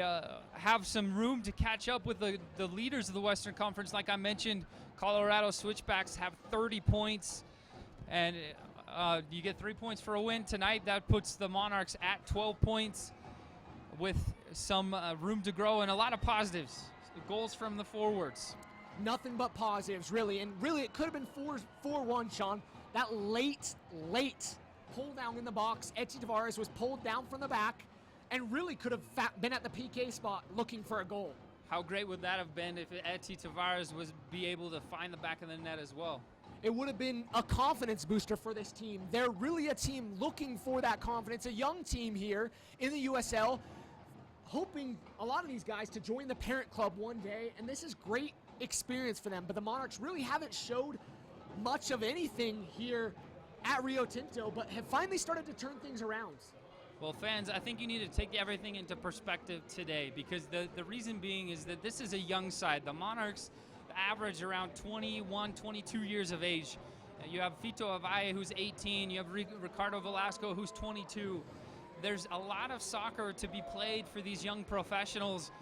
have some room to catch up with the leaders of the Western Conference. Like I mentioned, Colorado Switchbacks have 30 points, and you get 3 points for a win tonight. That puts the Monarchs at 12 points with some room to grow and a lot of positives. Goals from the forwards. Nothing but positives, really. And really, it could have been 4-1, Sean. That late pull down in the box. Eti Tavares was pulled down from the back and really could have been at the PK spot looking for a goal. How great would that have been if Eti Tavares was be able to find the back of the net as well? It would have been a confidence booster for this team. They're really a team looking for that confidence. A young team here in the USL, hoping a lot of these guys to join the parent club one day, and this is great experience for them. But the Monarchs really haven't showed much of anything here at Rio Tinto, but have finally started to turn things around. Well, fans, I think you need to take everything into perspective today, because the reason being is that this is a young side. The Monarchs average around 21, 22 years of age. You have Fito Avaye, who's 18. You have Ricardo Velasco, who's 22. There's a lot of soccer to be played for these young professionals,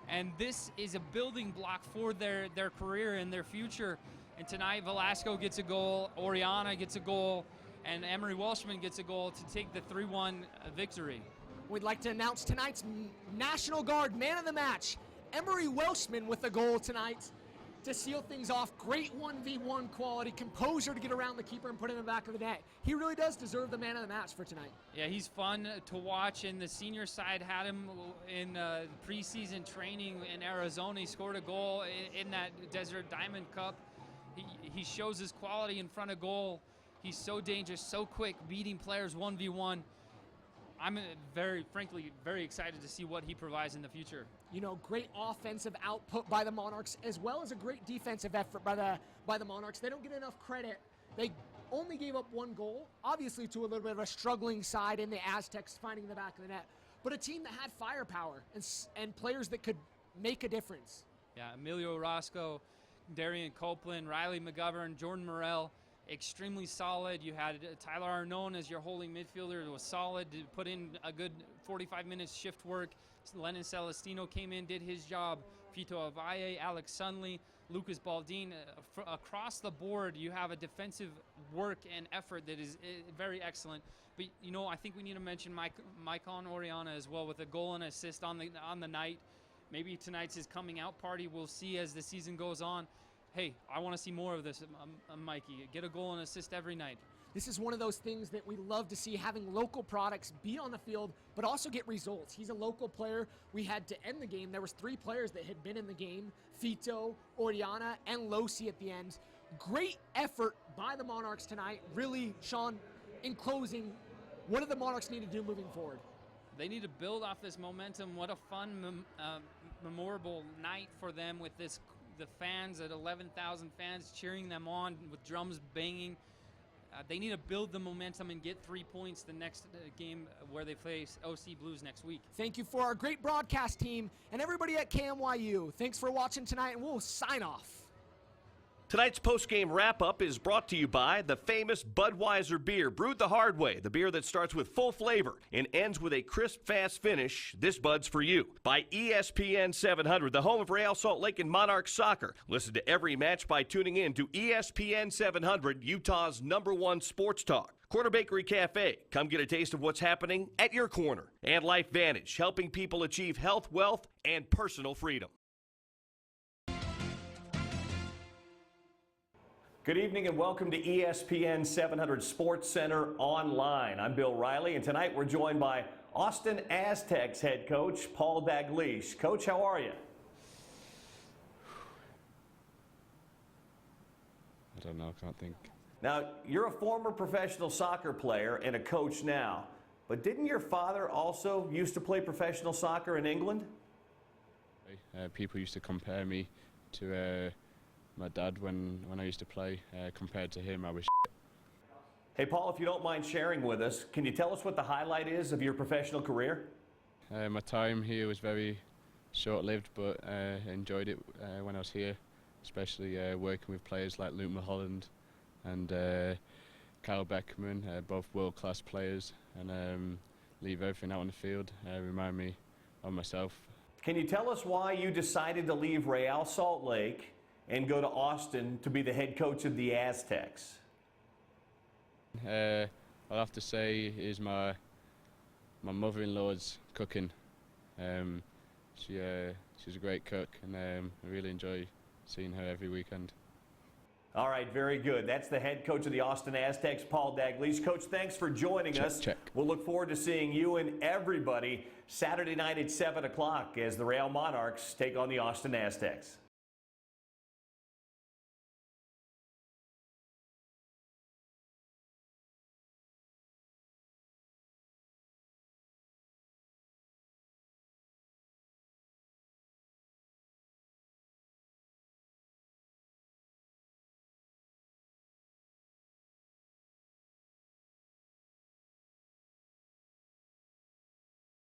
and this is a building block for their career and their future. And tonight, Velasco gets a goal, Oriana gets a goal, and Emery Welshman gets a goal to take the 3-1 victory. We'd like to announce tonight's National Guard Man of the Match, Emery Welshman, with a goal tonight to seal things off. Great 1v1 quality, composure to get around the keeper and put it in the back of the net. He really does deserve the Man of the Match for tonight. Yeah, he's fun to watch, and the senior side had him in preseason training in Arizona. He scored a goal in that Desert Diamond Cup. He shows his quality in front of goal. He's so dangerous, so quick, beating players 1v1. I'm frankly very excited to see what he provides in the future. You know, great offensive output by the Monarchs, as well as a great defensive effort by the Monarchs. They don't get enough credit. They only gave up 1 goal, obviously to a little bit of a struggling side in the Aztecs finding the back of the net. but a team that had firepower and players that could make a difference. Yeah, Emilio Orozco, Darian Copeland, Riley McGovern, Jordan Morrell, extremely solid. You had Tyler Arnone as your holding midfielder. It was solid, to put in a good 45 minutes shift work. Lennon Celestino came in, did his job. Fito Avaye, Alex Sunley, Lucas Baldin. Across the board, you have a defensive work and effort that is very excellent. But, you know, I think we need to mention Maicon Oriana as well, with a goal and assist on the night. Maybe tonight's his coming out party. We'll see as the season goes on. Hey, I want to see more of this, Mikey. Get a goal and assist every night. This is one of those things that we love to see, having local products be on the field, but also get results. He's a local player. We had to end the game. There was 3 players that had been in the game, Fito, Oriana, and Losi at the end. Great effort by the Monarchs tonight. Really, Sean, in closing, what do the Monarchs need to do moving forward? They need to build off this momentum. What a fun, memorable night for them with the fans, at 11,000 fans cheering them on with drums banging. They need to build the momentum and get 3 points the next game where they face OC Blues next week. Thank you for our great broadcast team and everybody at KMYU. Thanks for watching tonight, and we'll sign off. Tonight's postgame wrap-up is brought to you by the famous Budweiser beer, brewed the hard way, the beer that starts with full flavor and ends with a crisp, fast finish. This Bud's for you. By ESPN 700, the home of Real Salt Lake and Monarchs soccer. Listen to every match by tuning in to ESPN 700, Utah's #1 sports talk. Corner Bakery Cafe, come get a taste of what's happening at your corner. And Life Vantage, helping people achieve health, wealth, and personal freedom. Good evening and welcome to ESPN 700 Sports Center Online. I'm Bill Riley, and tonight we're joined by Austin Aztex head coach Paul Dalglish. Coach, how are you? I don't know, I can't think. Now, you're a former professional soccer player and a coach now, but didn't your father also used to play professional soccer in England? People used to compare me to my dad when I used to play. Compared to him, I was shit. Hey, Paul, if you don't mind sharing with us, can you tell us what the highlight is of your professional career? My time here was very short-lived, but I enjoyed it when I was here, especially working with players like Luke Mulholland and Kyle Beckman, both world-class players, and leave everything out on the field, remind me of myself. Can you tell us why you decided to leave Real Salt Lake and go to Austin to be the head coach of the Aztecs? I'll have to say is my mother-in-law's cooking. She's a great cook, and I really enjoy seeing her every weekend. All right, very good. That's the head coach of the Austin Aztecs, Paul Dalglish. Coach, thanks for joining us. Check. We'll look forward to seeing you and everybody Saturday night at 7 o'clock as the Real Monarchs take on the Austin Aztecs.